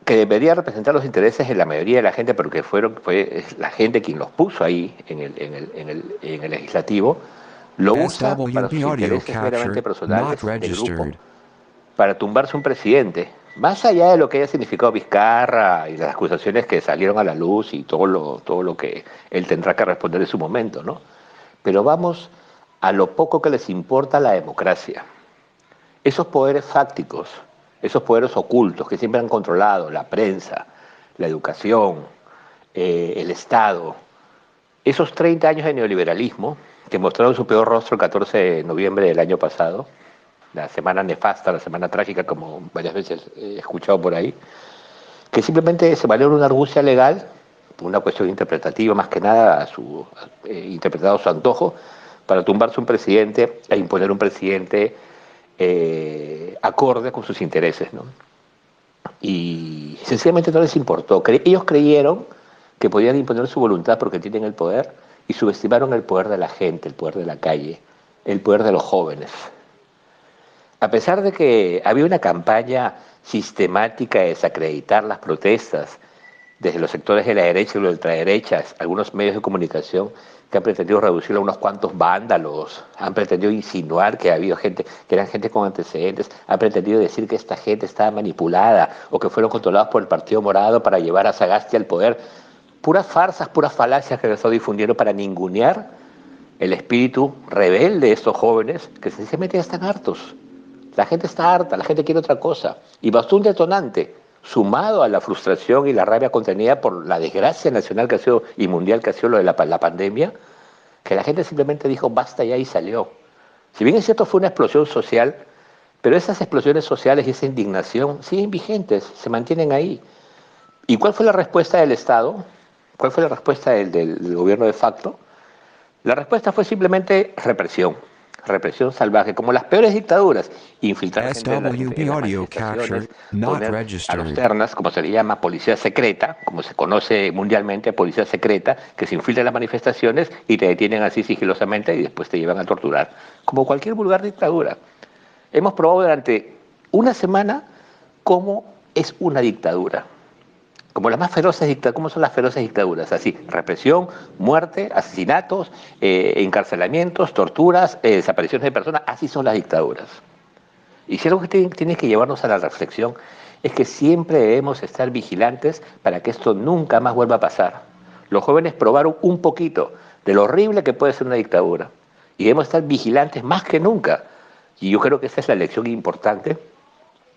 que debería representar los intereses de la mayoría de la gente, pero que fue la gente quien los puso ahí en el legislativo, lo usa para sus SWB audio intereses meramente capture not personales de grupo, registered. para tumbarse un presidente. Más allá de lo que haya significado Vizcarra y las acusaciones que salieron a la luz y todo lo que él tendrá que responder en su momento, ¿no? Pero vamos a lo poco que les importa la democracia. Esos poderes fácticos, esos poderes ocultos que siempre han controlado la prensa, la educación, el Estado, esos 30 años de neoliberalismo que mostraron su peor rostro el 14 de noviembre del año pasado, la semana nefasta, la semana trágica, como varias veces he escuchado por ahí, que simplemente se valió una argucia legal, una cuestión interpretativa más que nada, interpretado a su antojo, para tumbarse un presidente e imponer un presidente acorde con sus intereses, ¿no? Y sencillamente no les importó. Ellos creyeron que podían imponer su voluntad porque tienen el poder y subestimaron el poder de la gente, el poder de la calle, el poder de los jóvenes. A pesar de que había una campaña sistemática de desacreditar las protestas desde los sectores de la derecha y la ultraderecha, algunos medios de comunicación que han pretendido reducirlo a unos cuantos vándalos, han pretendido insinuar que ha habido gente, que eran gente con antecedentes, han pretendido decir que esta gente estaba manipulada o que fueron controlados por el Partido Morado para llevar a Sagasti al poder. Puras farsas, puras falacias que se están difundiendo para ningunear el espíritu rebelde de estos jóvenes que sencillamente ya están hartos. La gente está harta, la gente quiere otra cosa. Y bastó un detonante, sumado a la frustración y la rabia contenida por la desgracia nacional que ha sido y mundial que ha sido lo de la pandemia, que la gente simplemente dijo basta ya y salió. Si bien es cierto fue una explosión social, pero esas explosiones sociales y esa indignación siguen vigentes, se mantienen ahí. ¿Y cuál fue la respuesta del Estado? ¿Cuál fue la respuesta del gobierno de facto? La respuesta fue simplemente represión, represión salvaje, como las peores dictaduras, infiltrar gente en SWB las audio capture manifestaciones, not poner a los registered. ternas, como se le llama, policía secreta, como se conoce mundialmente, policía secreta, que se infiltra en las manifestaciones y te detienen así sigilosamente y después te llevan a torturar, como cualquier vulgar dictadura. Hemos probado durante una semana cómo es una dictadura. Como las más feroces dictaduras, ¿cómo son las feroces dictaduras? Así, represión, muerte, asesinatos, encarcelamientos, torturas, desapariciones de personas, así son las dictaduras. Y si algo que tiene que llevarnos a la reflexión es que siempre debemos estar vigilantes para que esto nunca más vuelva a pasar. Los jóvenes probaron un poquito de lo horrible que puede ser una dictadura y debemos estar vigilantes más que nunca. Y yo creo que esa es la lección importante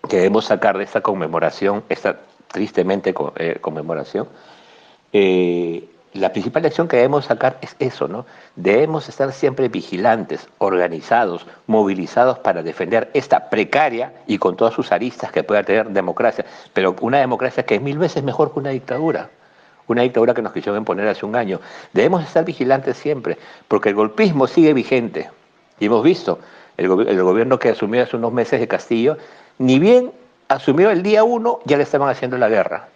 que debemos sacar de esta conmemoración, esta tristemente conmemoración. La principal lección que debemos sacar es eso, ¿no? Debemos estar siempre vigilantes, organizados, movilizados para defender esta precaria y con todas sus aristas que pueda tener democracia, pero una democracia que es 1000 veces mejor que una dictadura que nos quisieron imponer hace un año. Debemos estar vigilantes siempre, porque el golpismo sigue vigente. Y hemos visto, el gobierno que asumió hace unos meses de Castillo, ni bien asumió el día 1, ya le estaban haciendo la guerra.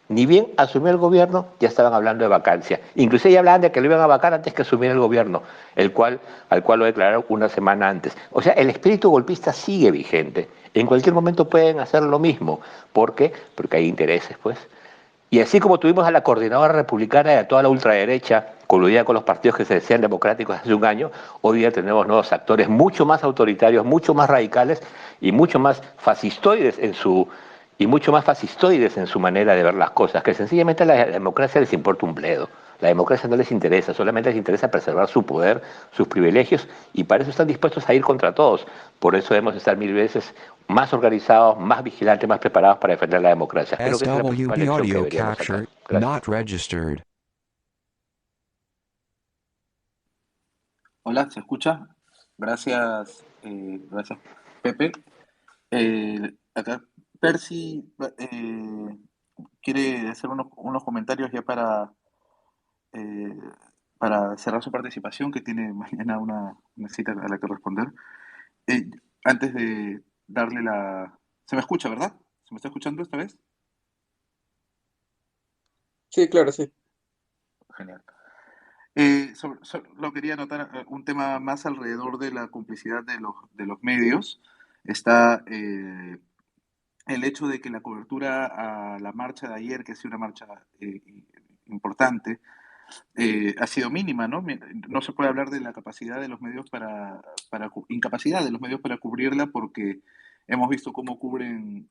Ni bien asumió el gobierno, ya estaban hablando de vacancia. Inclusive ya hablaban de que lo iban a vacar antes que asumiera el gobierno, al cual lo declararon una semana antes. O sea, el espíritu golpista sigue vigente. En cualquier momento pueden hacer lo mismo. ¿Por qué? Porque hay intereses, pues. Y así como tuvimos a la coordinadora republicana y a toda la ultraderecha coludida con los partidos que se decían democráticos hace un año, hoy día tenemos nuevos actores mucho más autoritarios, mucho más radicales y mucho más fascistoides en su manera de ver las cosas, que sencillamente a la democracia les importa un bledo. La democracia no les interesa, solamente les interesa preservar su poder, sus privilegios, y para eso están dispuestos a ir contra todos. Por eso debemos estar 1000 veces más organizados, más vigilantes, más preparados para defender la democracia. Creo que esa es la principal SWB lección que audio deberíamos sacar. capture Gracias. not registered. Hola, ¿se escucha? Gracias, gracias, Pepe. Acá Percy quiere hacer unos comentarios ya eh, para cerrar su participación, que tiene mañana una cita a la que responder. Eh, Antes de darle la... ¿Se me escucha, verdad? ¿Se me está escuchando esta vez? Sí, claro, sí. Genial. Lo quería anotar un tema más alrededor de la complicidad de los medios. Está el hecho de que la cobertura a la marcha de ayer, que ha sido una marcha importante, ha sido mínima, ¿no? No se puede hablar de la capacidad de los medios incapacidad de los medios para cubrirla, porque hemos visto cómo cubren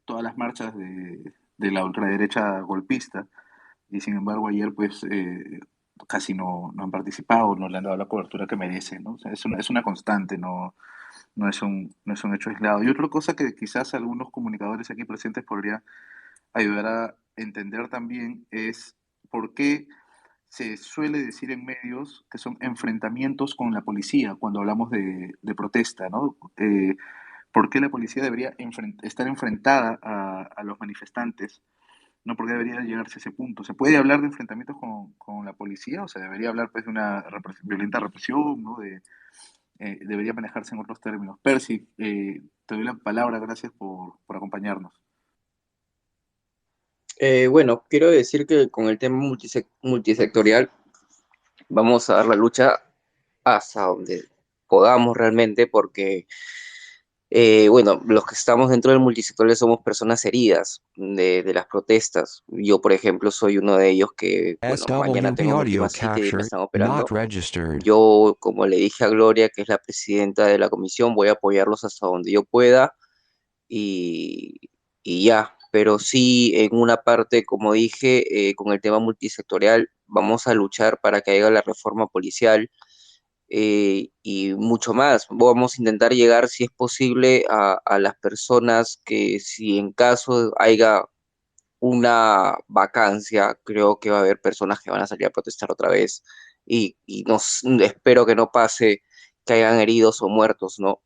todas las marchas de la ultraderecha golpista, y sin embargo ayer pues casi no han participado, no le han dado la cobertura que merecen, ¿no? O sea, es una constante, no es un hecho aislado. Y otra cosa que quizás algunos comunicadores aquí presentes podrían ayudar a entender también es por qué se suele decir en medios que son enfrentamientos con la policía cuando hablamos de protesta, ¿no? ¿Por qué la policía debería estar enfrentada a los manifestantes? ¿No? ¿Por qué debería llegarse a ese punto? ¿Se puede hablar de enfrentamientos con la policía? ¿O se debería hablar pues, de una violenta represión? ¿No? Debería manejarse en otros términos. Percy, te doy la palabra, gracias por acompañarnos. Bueno, quiero decir que con el tema multisectorial vamos a dar la lucha hasta donde podamos realmente, porque, bueno, los que estamos dentro del multisectorial somos personas heridas de las protestas. Yo, por ejemplo, soy uno de ellos que, bueno, mañana SWB tengo mi audio última cita y me capture están not operando. registered. Yo, como le dije a Gloria, que es la presidenta de la comisión, voy a apoyarlos hasta donde yo pueda y, y ya. Pero sí, en una parte, como dije, con el tema multisectorial, vamos a luchar para que haya la reforma policial y mucho más. Vamos a intentar llegar, si es posible, a las personas que, si en caso haya una vacancia, creo que va a haber personas que van a salir a protestar otra vez y espero que no pase que hayan heridos o muertos, ¿no?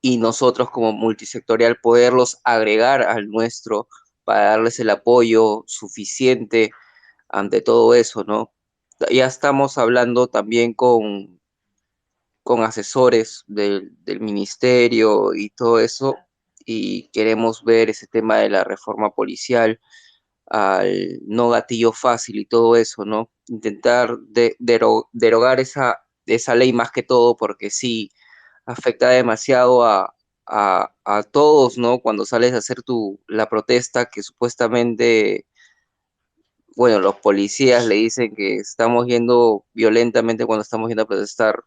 Y nosotros como multisectorial poderlos agregar al nuestro para darles el apoyo suficiente ante todo eso, ¿no? Ya estamos hablando también con asesores del ministerio y todo eso, y queremos ver ese tema de la reforma policial, al no gatillo fácil y todo eso, ¿no? Intentar derogar esa ley más que todo, porque sí afecta demasiado a todos, ¿no? Cuando sales a hacer la protesta que supuestamente, bueno, los policías le dicen que estamos yendo violentamente cuando estamos yendo a protestar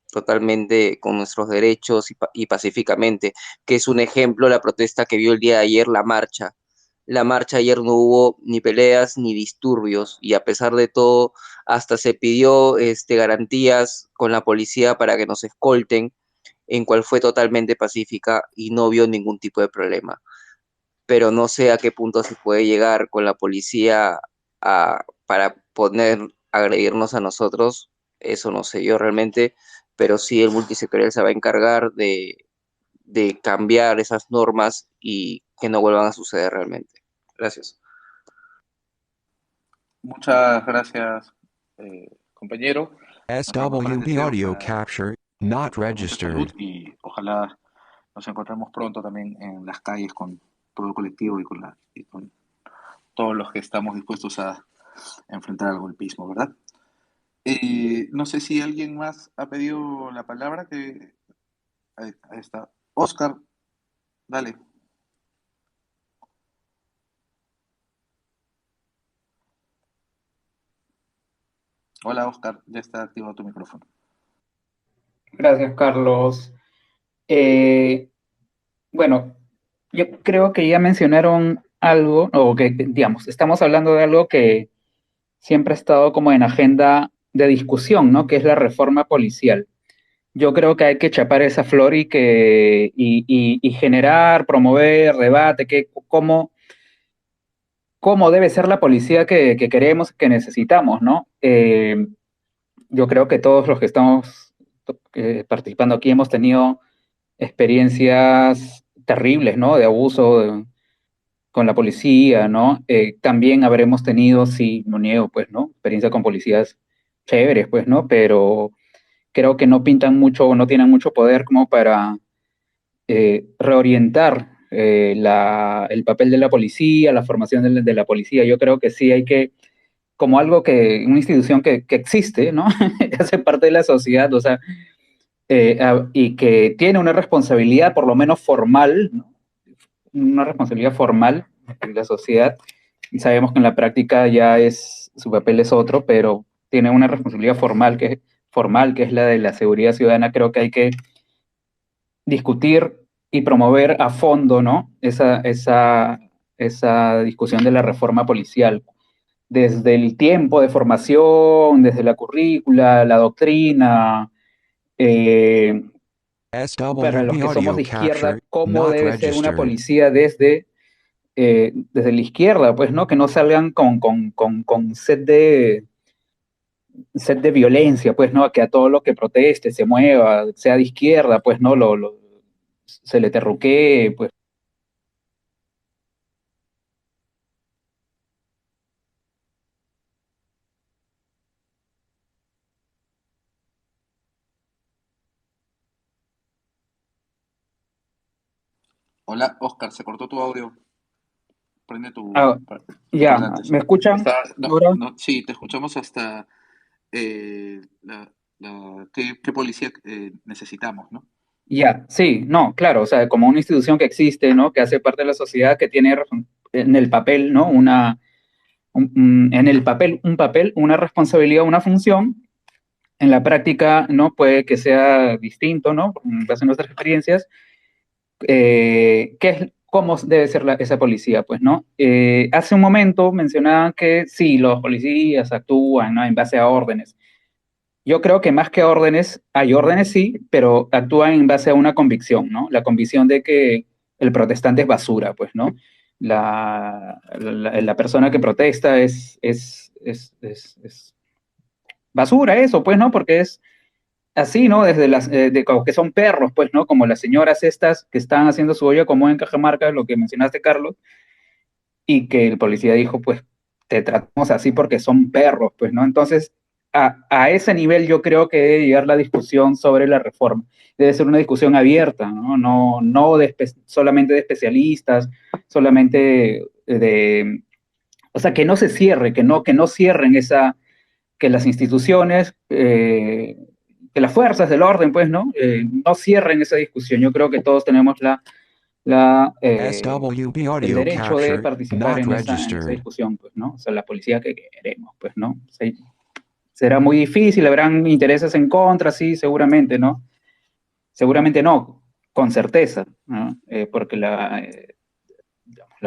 totalmente con nuestros derechos y pacíficamente, que es un ejemplo la protesta que vio el día de ayer, la marcha. La marcha ayer no hubo ni peleas ni disturbios, y a pesar de todo hasta se pidió garantías con la policía para que nos escolten, en cual fue totalmente pacífica y no vio ningún tipo de problema. Pero no sé a qué punto se puede llegar con la policía para poder agredirnos a nosotros, eso no sé yo realmente, pero sí el multisectorial se va a encargar de cambiar esas normas y que no vuelvan a suceder realmente. Gracias. Muchas gracias, compañero. Nuestros mejores SWB deseos audio para capture not mucha salud registered. y ojalá nos encontremos pronto también en las calles con todo el colectivo y con todos los que estamos dispuestos a enfrentar al golpismo, ¿verdad? No sé si alguien más ha pedido la palabra. Ahí está. Oscar, dale. Hola, Oscar, ya está activado tu micrófono. Gracias, Carlos. Bueno, yo creo que ya mencionaron algo, o que, digamos, estamos hablando de algo que siempre ha estado como en agenda de discusión, ¿no? Que es la reforma policial. Yo creo que hay que chapar esa flor y generar, promover, debate, cómo debe ser la policía que queremos, que necesitamos, ¿no? Yo creo que todos los que estamos participando aquí hemos tenido experiencias terribles, ¿no? De abuso con la policía, ¿no? También habremos tenido, sí, no niego, pues, ¿no? Experiencia con policías chéveres, pues, ¿no? Pero creo que no pintan mucho o no tienen mucho poder como para reorientar el papel de la policía, la formación de la policía. Yo creo que sí hay que como algo una institución que existe, ¿no? Que hace parte de la sociedad, o sea, y que tiene una responsabilidad por lo menos formal, ¿no? Una responsabilidad formal en la sociedad. Y sabemos que en la práctica su papel es otro, pero tiene una responsabilidad formal, que es la de la seguridad ciudadana. Creo que hay que discutir y promover a fondo, ¿no? Esa discusión de la reforma policial, desde el tiempo de formación, desde la currícula, la doctrina, para los SWB que somos audio de izquierda, capture cómo not debe ser una registered. policía desde la izquierda, pues, ¿no? Que no salgan con sed de violencia, pues, ¿no? Que a todo lo que proteste, se mueva, sea de izquierda, pues, ¿no? Se le terruquee, pues. Hola, Oscar, se cortó tu audio. Prende Ah, tu ya, parlante, sí. ¿me escuchan ahora? Sí, te escuchamos hasta qué policía necesitamos, ¿no? Ya, sí, no, claro, o sea, como una institución que existe, ¿no? Que hace parte de la sociedad, que tiene en el papel, ¿no? En el papel, una responsabilidad, una función. En la práctica, ¿no? Puede que sea distinto, ¿no? En base a nuestras experiencias. ¿Cómo debe ser esa policía? Pues, ¿no? Hace un momento mencionaban que sí, los policías actúan, ¿no? En base a órdenes. Yo creo que más que órdenes, hay órdenes sí, pero actúan en base a una convicción, ¿no? La convicción de que el protestante es basura, pues, ¿no? La persona que protesta es basura, eso, pues, ¿no? Porque es así, ¿no? Desde como que son perros, pues, ¿no? Como las señoras estas que están haciendo su olla como en Cajamarca, lo que mencionaste, Carlos, y que el policía dijo, pues, te tratamos así porque son perros, pues, ¿no? Entonces, a ese nivel yo creo que debe llegar la discusión sobre la reforma. Debe ser una discusión abierta, ¿no? No solamente de especialistas, solamente o sea, que no se cierre, que no cierren que las instituciones, que las fuerzas del orden, pues, ¿no? No cierren esa discusión. Yo creo que todos tenemos SWB el audio derecho de capture participar not en esa registered. discusión, pues, ¿no? O sea, la policía que queremos, pues, ¿no? O sea, será muy difícil, habrán intereses en contra, sí, seguramente, ¿no? Seguramente no, con certeza, ¿no? Porque la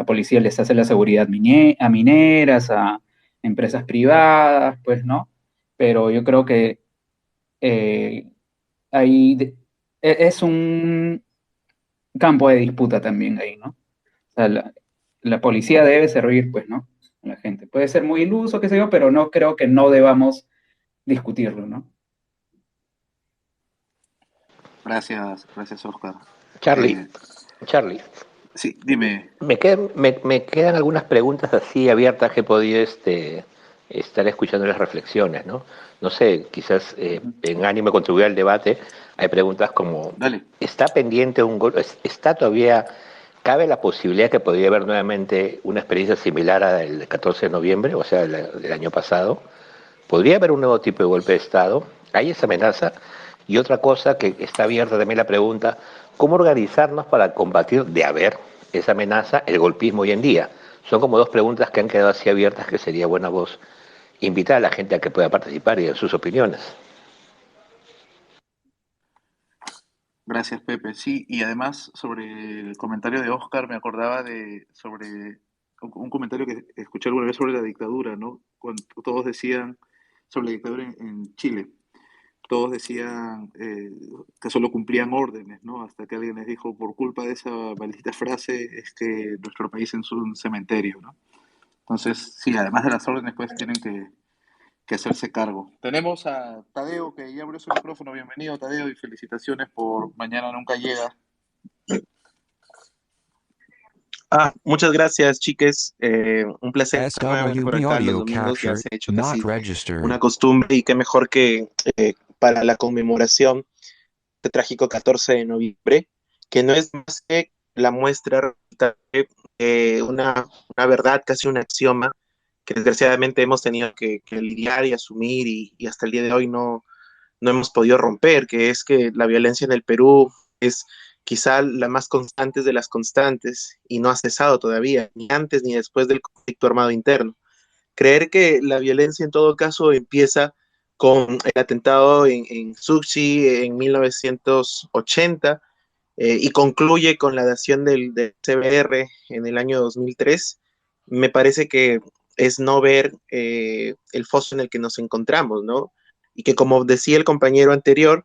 policía les hace la seguridad a mineras, a empresas privadas, pues, ¿no? Pero yo creo que ahí es un campo de disputa también ahí, ¿no? O sea, la policía debe servir, pues, ¿no? A la gente. Puede ser muy iluso, qué sé yo, pero no creo que no debamos discutirlo, ¿no? Gracias, Oscar. Charlie, Sí, dime. me quedan algunas preguntas así abiertas que he podido estar escuchando las reflexiones, ¿no? No sé, quizás en ánimo de contribuir al debate, hay preguntas como, Dale. ¿está pendiente un golpe? ¿Está todavía, cabe la posibilidad que podría haber nuevamente una experiencia similar a la del 14 de noviembre, o sea, del año pasado? ¿Podría haber un nuevo tipo de golpe de Estado? ¿Hay esa amenaza? Y otra cosa que está abierta también la pregunta, ¿cómo organizarnos para combatir de haber esa amenaza, el golpismo hoy en día? Son como dos preguntas que han quedado así abiertas que sería buena voz invitar a la gente a que pueda participar y en sus opiniones. Gracias, Pepe. Sí, y además sobre el comentario de Oscar me acordaba sobre un comentario que escuché alguna vez sobre la dictadura, ¿no? Cuando todos decían sobre la dictadura en Chile, todos decían que solo cumplían órdenes, ¿no? Hasta que alguien les dijo, por culpa de esa maldita frase, es que nuestro país es un cementerio, ¿no? Entonces, sí, además de las órdenes, pues tienen que hacerse cargo. Tenemos a Tadeo, que ya abrió su micrófono. Bienvenido, Tadeo, y felicitaciones por Mañana Nunca Llega. Muchas gracias, chiques. Un placer estar nuevamente por SWB acá los audio domingos. Ya capture se ha hecho not casi registered. una costumbre y qué mejor que para la conmemoración del trágico 14 de noviembre, que no es más que la muestra de una verdad, casi un axioma, que desgraciadamente hemos tenido que lidiar y asumir y hasta el día de hoy no hemos podido romper, que es que la violencia en el Perú es quizá la más constante de las constantes y no ha cesado todavía, ni antes ni después del conflicto armado interno. Creer que la violencia en todo caso empieza con el atentado en Succhi en 1980 y concluye con la dación del CBR en el año 2003, me parece que es no ver el foso en el que nos encontramos, ¿no? Y que como decía el compañero anterior,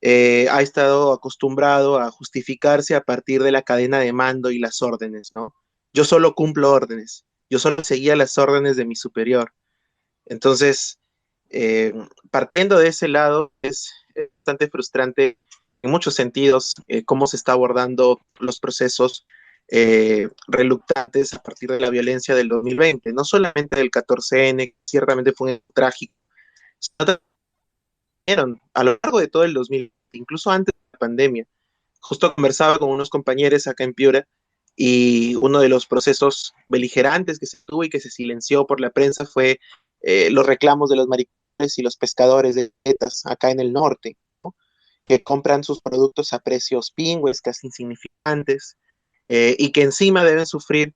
ha estado acostumbrado a justificarse a partir de la cadena de mando y las órdenes, ¿no? Yo solo cumplo órdenes, yo solo seguía las órdenes de mi superior. Entonces, partiendo de ese lado, es bastante frustrante en muchos sentidos cómo se está abordando los procesos reluctantes a partir de la violencia del 2020, no solamente del 14N, que ciertamente fue un trágico, sino también a lo largo de todo el 2020, incluso antes de la pandemia. Justo conversaba con unos compañeros acá en Piura y uno de los procesos beligerantes que se tuvo y que se silenció por la prensa fue los reclamos de los maricones y los pescadores de vetas acá en el norte, ¿no? Que compran sus productos a precios pingües, casi insignificantes, y que encima deben sufrir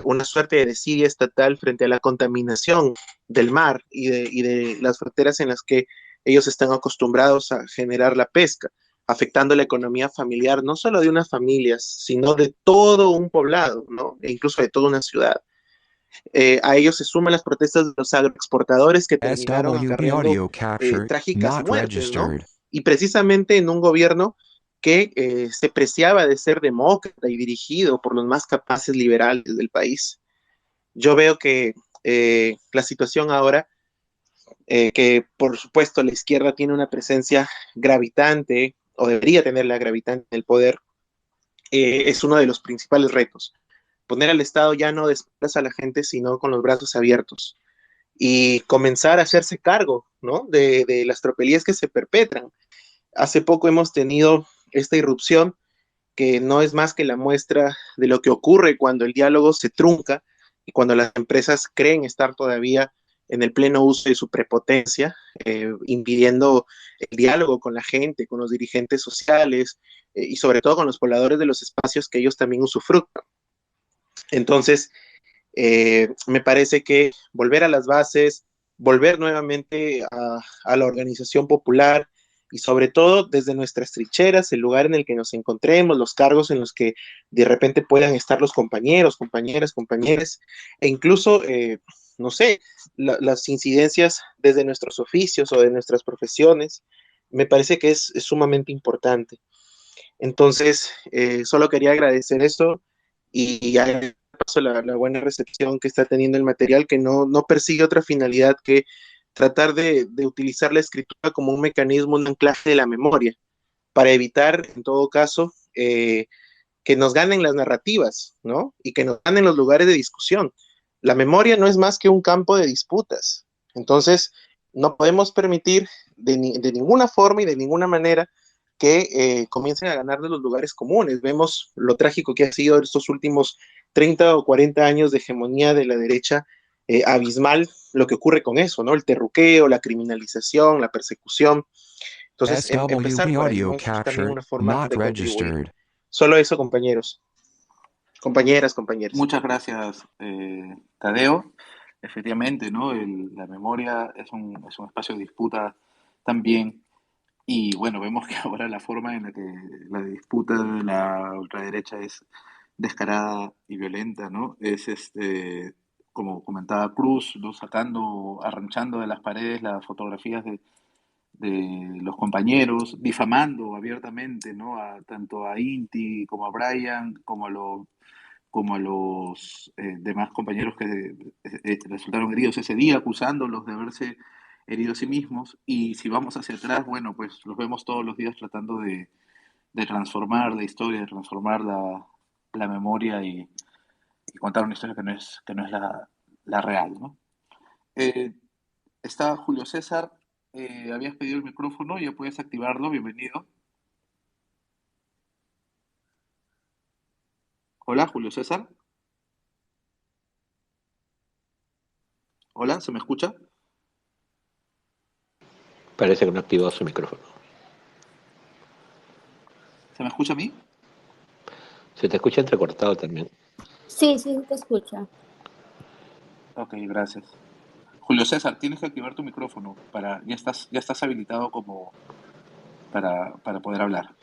una suerte de desidia estatal frente a la contaminación del mar y de las fronteras en las que ellos están acostumbrados a generar la pesca, afectando la economía familiar, no solo de unas familias, sino de todo un poblado, ¿no? E incluso de toda una ciudad. A ellos se suman las protestas de los agroexportadores que terminaron SWB acarreando audio capture trágicas not muertes, ¿no? registered. Y precisamente en un gobierno que se preciaba de ser demócrata y dirigido por los más capaces liberales del país. Yo veo que la situación ahora, que por supuesto la izquierda tiene una presencia gravitante, o debería tener la gravitante en el poder, es uno de los principales retos. Poner al Estado ya no de espaldas a la gente, sino con los brazos abiertos y comenzar a hacerse cargo, ¿no? de las tropelías que se perpetran. Hace poco hemos tenido esta irrupción que no es más que la muestra de lo que ocurre cuando el diálogo se trunca y cuando las empresas creen estar todavía en el pleno uso de su prepotencia, impidiendo el diálogo con la gente, con los dirigentes sociales y sobre todo con los pobladores de los espacios que ellos también usufructan. Entonces, me parece que volver a las bases, volver nuevamente a la organización popular y sobre todo desde nuestras trincheras, el lugar en el que nos encontremos, los cargos en los que de repente puedan estar los compañeros, compañeras, compañeros, e incluso, no sé, las incidencias desde nuestros oficios o de nuestras profesiones, me parece que es sumamente importante. Entonces, solo quería agradecer eso y ya paso la buena recepción que está teniendo el material, que no persigue otra finalidad que tratar de utilizar la escritura como un mecanismo, un anclaje de la memoria, para evitar, en todo caso, que nos ganen las narrativas, ¿no? Y que nos ganen los lugares de discusión. La memoria no es más que un campo de disputas. Entonces, no podemos permitir de ninguna forma y de ninguna manera que comiencen a ganarnos los lugares comunes. Vemos lo trágico que ha sido estos últimos 30 o 40 años de hegemonía de la derecha, abismal lo que ocurre con eso, ¿no? El terruqueo, la criminalización, la persecución. Entonces, empezar SWB por ahí, audio ¿no? Es también capture una forma not de contribuir. registered. Solo eso, compañeros. Compañeras, compañeros. Muchas gracias, Tadeo. Efectivamente, ¿no? La memoria es un espacio de disputa también. Y bueno, vemos que ahora la forma en la que la disputa de la ultraderecha es descarada y violenta, ¿no? Es como comentaba Cruz, ¿no? Sacando, arranchando de las paredes las fotografías de los compañeros, difamando abiertamente, ¿no? Tanto a Inti como a Brian, como a los demás compañeros que resultaron heridos ese día, acusándolos de haberse herido a sí mismos. Y si vamos hacia atrás, bueno, pues los vemos todos los días tratando de transformar la historia, de transformar la memoria y contar una historia que no es la real, ¿no? Eh, Está Julio César, habías pedido el micrófono, ya puedes activarlo, bienvenido. Hola, Julio César. Hola, ¿se me escucha? Parece que no activó su micrófono. ¿Se me escucha a mí? Se te escucha entrecortado también. Sí, sí, te escucha. Ok, gracias. Julio César, tienes que activar tu micrófono ya estás habilitado como para poder hablar.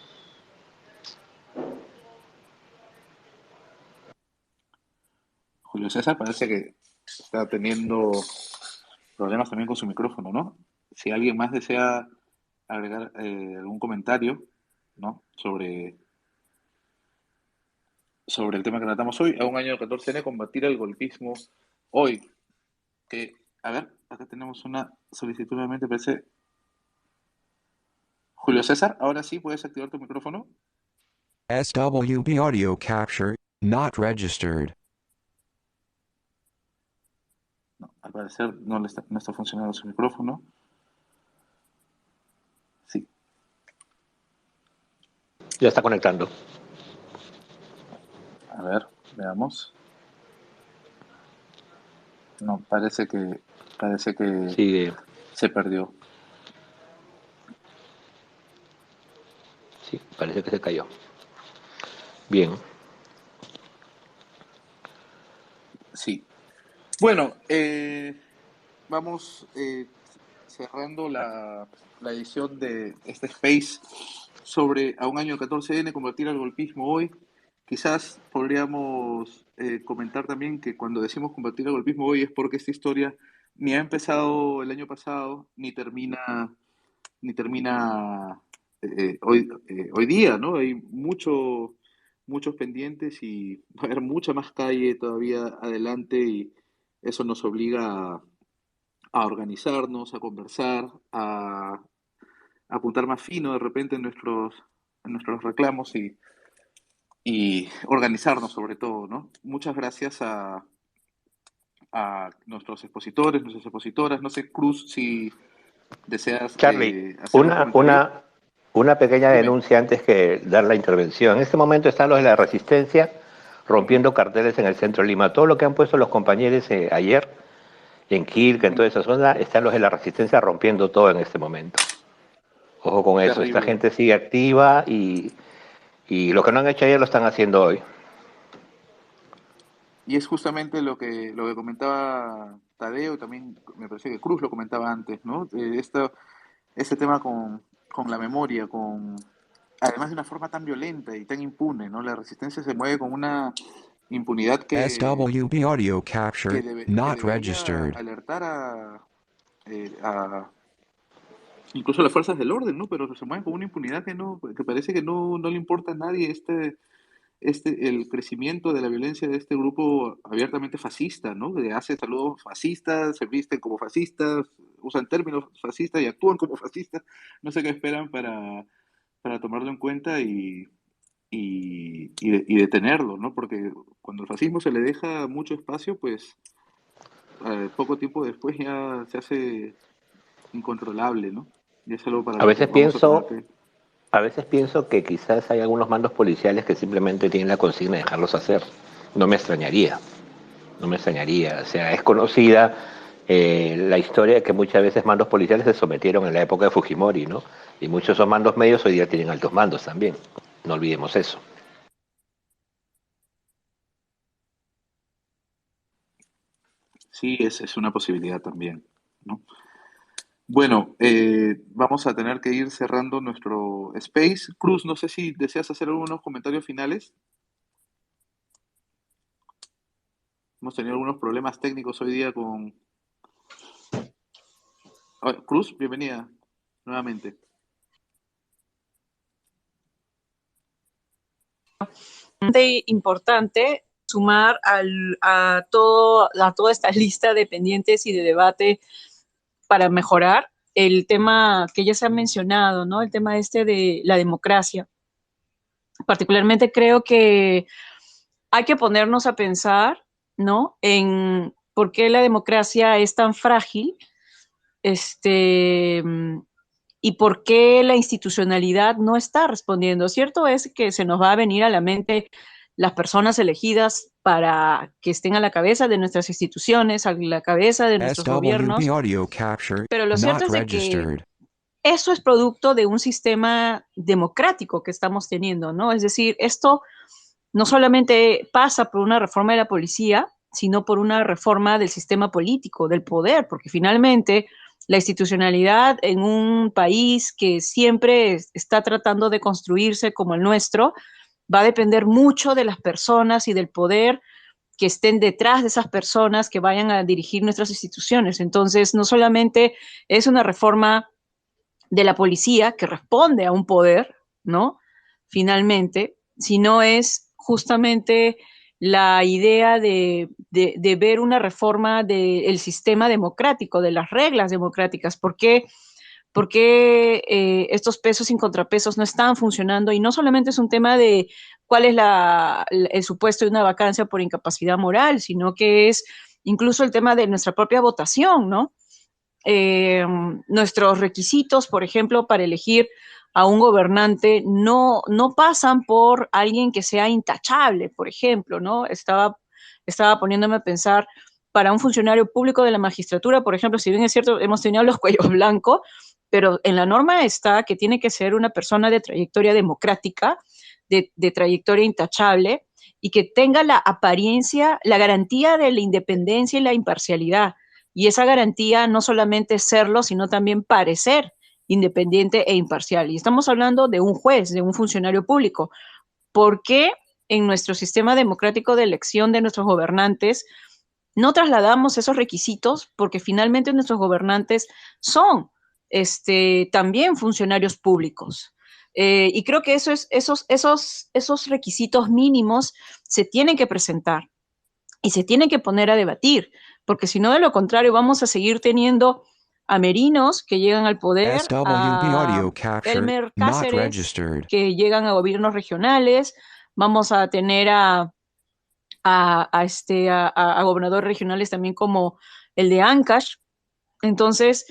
Julio César parece que está teniendo problemas también con su micrófono, ¿no? Si alguien más desea agregar algún comentario, ¿no? Sobre el tema que tratamos hoy, a un año del 14N, combatir el golpismo hoy. Que, a ver, acá tenemos una solicitud nuevamente, parece. Julio César, ahora sí puedes activar tu micrófono. SWB audio capture, not registered. No, al parecer no está funcionando su micrófono. Sí, Ya está conectando. a ver, veamos. No, parece que Sigue. se perdió. Sí, parece que se cayó. Bien. Sí. Bueno, vamos cerrando la edición de este Space sobre a un año del 14N, combatir al golpismo hoy. Quizás podríamos comentar también que cuando decimos combatir al golpismo hoy es porque esta historia ni ha empezado el año pasado, ni termina hoy día, ¿no? Hay muchos pendientes y va a haber mucha más calle todavía adelante y eso nos obliga a organizarnos, a conversar, a apuntar más fino de repente en nuestros reclamos y organizarnos sobre todo, ¿no? Muchas gracias a nuestros expositores, nuestras expositoras. No sé, Cruz, si deseas Charlie, hacer un una, comentario. una, una pequeña Dime. denuncia antes que dar la intervención. En este momento están los de la Resistencia rompiendo carteles en el centro de Lima. Todo lo que han puesto los compañeros ayer en Quilca, en toda esa zona, están los de la Resistencia rompiendo todo en este momento. Ojo con eso, esta Terrible. gente sigue activa y lo que no han hecho ayer lo están haciendo hoy. Y es justamente lo que comentaba Tadeo, también me parece que Cruz lo comentaba antes, ¿no? Este tema con la memoria, además de una forma tan violenta y tan impune, ¿no? La resistencia se mueve con una impunidad SWB audio capture, que not debería registered. alertar a incluso a las fuerzas del orden, ¿no? Pero se mueven con una impunidad que parece que no le importa a nadie el crecimiento de la violencia de este grupo abiertamente fascista, ¿no? Que hace saludos fascistas, se visten como fascistas, usan términos fascistas y actúan como fascistas. No sé qué esperan para tomarlo en cuenta y detenerlo, ¿no? Porque cuando el fascismo se le deja mucho espacio, pues poco tiempo después ya se hace incontrolable, ¿no? Y es algo para A lo que veces vamos a tener pienso, que... a veces pienso que quizás hay algunos mandos policiales que simplemente tienen la consigna de dejarlos hacer. No me extrañaría. No me extrañaría. O sea, es conocida la historia de que muchas veces mandos policiales se sometieron en la época de Fujimori, ¿no? Y muchos de esos mandos medios hoy día tienen altos mandos también. No olvidemos eso. Sí, es una posibilidad también, ¿no? Bueno, vamos a tener que ir cerrando nuestro space. Cruz, no sé si deseas hacer algunos comentarios finales. Hemos tenido algunos problemas técnicos hoy día con... Cruz, bienvenida nuevamente. Importante sumar a toda esta lista de pendientes y de debate para mejorar el tema que ya se ha mencionado, ¿no? El tema este de la democracia. Particularmente creo que hay que ponernos a pensar, ¿no? En por qué la democracia es tan frágil, y por qué la institucionalidad no está respondiendo. Cierto es que se nos va a venir a la mente las personas elegidas para que estén a la cabeza de nuestras instituciones, a la cabeza de nuestros gobiernos. SWB audio capture, Pero lo cierto not es de que registered. eso es producto de un sistema democrático que estamos teniendo, ¿no? Es decir, esto no solamente pasa por una reforma de la policía, sino por una reforma del sistema político, del poder, porque finalmente la institucionalidad en un país que siempre está tratando de construirse como el nuestro va a depender mucho de las personas y del poder que estén detrás de esas personas que vayan a dirigir nuestras instituciones. Entonces, no solamente es una reforma de la policía que responde a un poder, ¿no? Finalmente, sino es justamente la idea de ver una reforma del sistema democrático, de las reglas democráticas. ¿Por qué estos pesos y contrapesos no están funcionando? Y no solamente es un tema de cuál es el supuesto de una vacancia por incapacidad moral, sino que es incluso el tema de nuestra propia votación, ¿no? Nuestros requisitos, por ejemplo, para elegir a un gobernante no pasan por alguien que sea intachable, por ejemplo, ¿no? Estaba poniéndome a pensar, para un funcionario público de la magistratura, por ejemplo, si bien es cierto, hemos tenido los cuellos blancos, pero en la norma está que tiene que ser una persona de trayectoria democrática, de trayectoria intachable, y que tenga la apariencia, la garantía de la independencia y la imparcialidad. Y esa garantía no solamente es serlo, sino también parecer independiente e imparcial. Y estamos hablando de un juez, de un funcionario público. ¿Por qué en nuestro sistema democrático de elección de nuestros gobernantes no trasladamos esos requisitos? Porque finalmente nuestros gobernantes son también funcionarios públicos. Y creo que esos requisitos mínimos se tienen que presentar y se tienen que poner a debatir, porque si no, de lo contrario, vamos a seguir teniendo a merinos que llegan al poder, SWB a audio capture, Elmer not Cáceres registered. que llegan a gobiernos regionales, vamos a tener a gobernadores regionales también como el de Ancash. Entonces,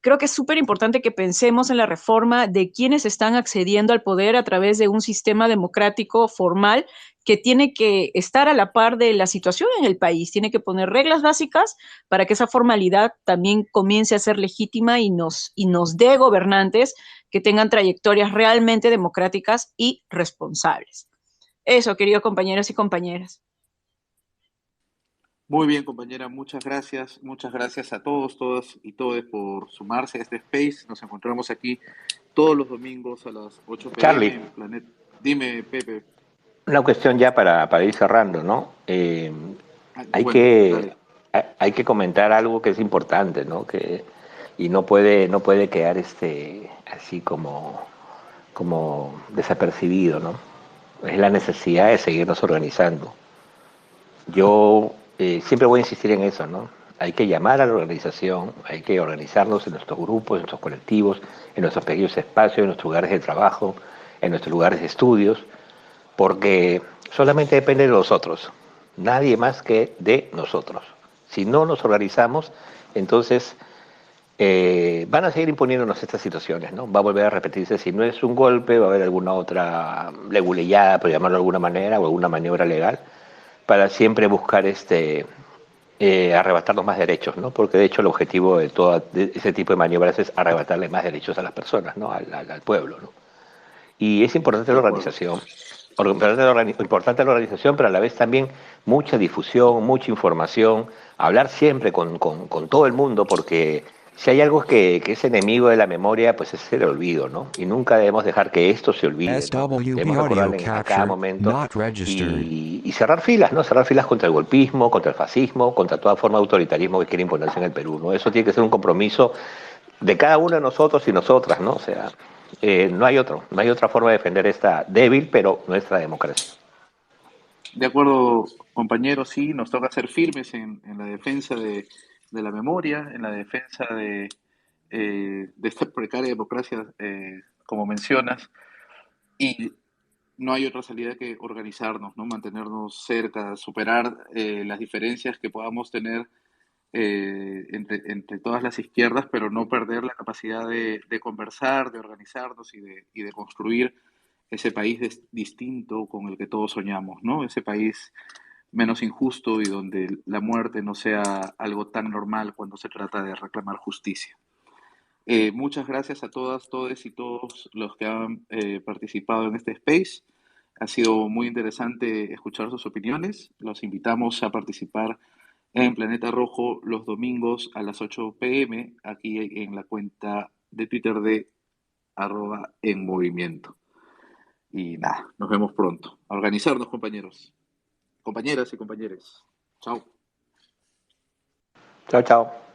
creo que es súper importante que pensemos en la reforma de quienes están accediendo al poder a través de un sistema democrático formal que tiene que estar a la par de la situación en el país, tiene que poner reglas básicas para que esa formalidad también comience a ser legítima y nos dé gobernantes que tengan trayectorias realmente democráticas y responsables. Eso, queridos compañeros y compañeras. Muy bien, compañera, muchas gracias a todos, todas y todos por sumarse a este space. Nos encontramos aquí todos los domingos a las 8 p.m. Charlie, en Planet. Dime, Pepe. una cuestión ya para ir cerrando, ¿no? Hay Bueno, que, dale. hay que comentar algo que es importante, ¿no? Y no puede quedar así como desapercibido, ¿no? Es la necesidad de seguirnos organizando. Yo siempre voy a insistir en eso, ¿no? Hay que llamar a la organización, hay que organizarnos en nuestros grupos, en nuestros colectivos, en nuestros pequeños espacios, en nuestros lugares de trabajo, en nuestros lugares de estudios, porque solamente depende de nosotros, nadie más que de nosotros. Si no nos organizamos, entonces van a seguir imponiéndonos estas situaciones, ¿no? Va a volver a repetirse, si no es un golpe, va a haber alguna otra leguleyada, por llamarlo de alguna manera, o alguna maniobra legal, para siempre buscar arrebatarnos más derechos, ¿no? Porque de hecho el objetivo de todo ese tipo de maniobras es arrebatarle más derechos a las personas, ¿no? Al pueblo, ¿no? Y es importante De la acuerdo. organización, importante la organización, pero a la vez también mucha difusión, mucha información, hablar siempre con todo el mundo, porque si hay algo que es enemigo de la memoria, pues es el olvido, ¿no? Y nunca debemos dejar que esto se olvide, ¿no? SWB Debemos audio recordarlo a cada capture, momento not registered. y cerrar filas, ¿no? Cerrar filas contra el golpismo, contra el fascismo, contra toda forma de autoritarismo que quiere imponerse en el Perú, ¿no? Eso tiene que ser un compromiso de cada uno de nosotros y nosotras, ¿no? O sea, no hay otra forma de defender esta débil, pero nuestra democracia. De acuerdo, compañeros, sí, nos toca ser firmes en la defensa de la memoria, en la defensa de esta precaria democracia, como mencionas, y no hay otra salida que organizarnos, ¿no? Mantenernos cerca, superar las diferencias que podamos tener entre todas las izquierdas, pero no perder la capacidad de conversar, de organizarnos y de construir ese país distinto con el que todos soñamos, ¿no? Ese país menos injusto y donde la muerte no sea algo tan normal cuando se trata de reclamar justicia. Muchas gracias a todas, todos y todos los que han participado en este space. Ha sido muy interesante escuchar sus opiniones. Los invitamos a participar en Planeta Rojo los domingos a las 8 p.m. aquí en la cuenta de Twitter de @enmovimiento. Y nada, nos vemos pronto. A organizarnos, compañeros, compañeras y compañeros. Chao. Chao, chao.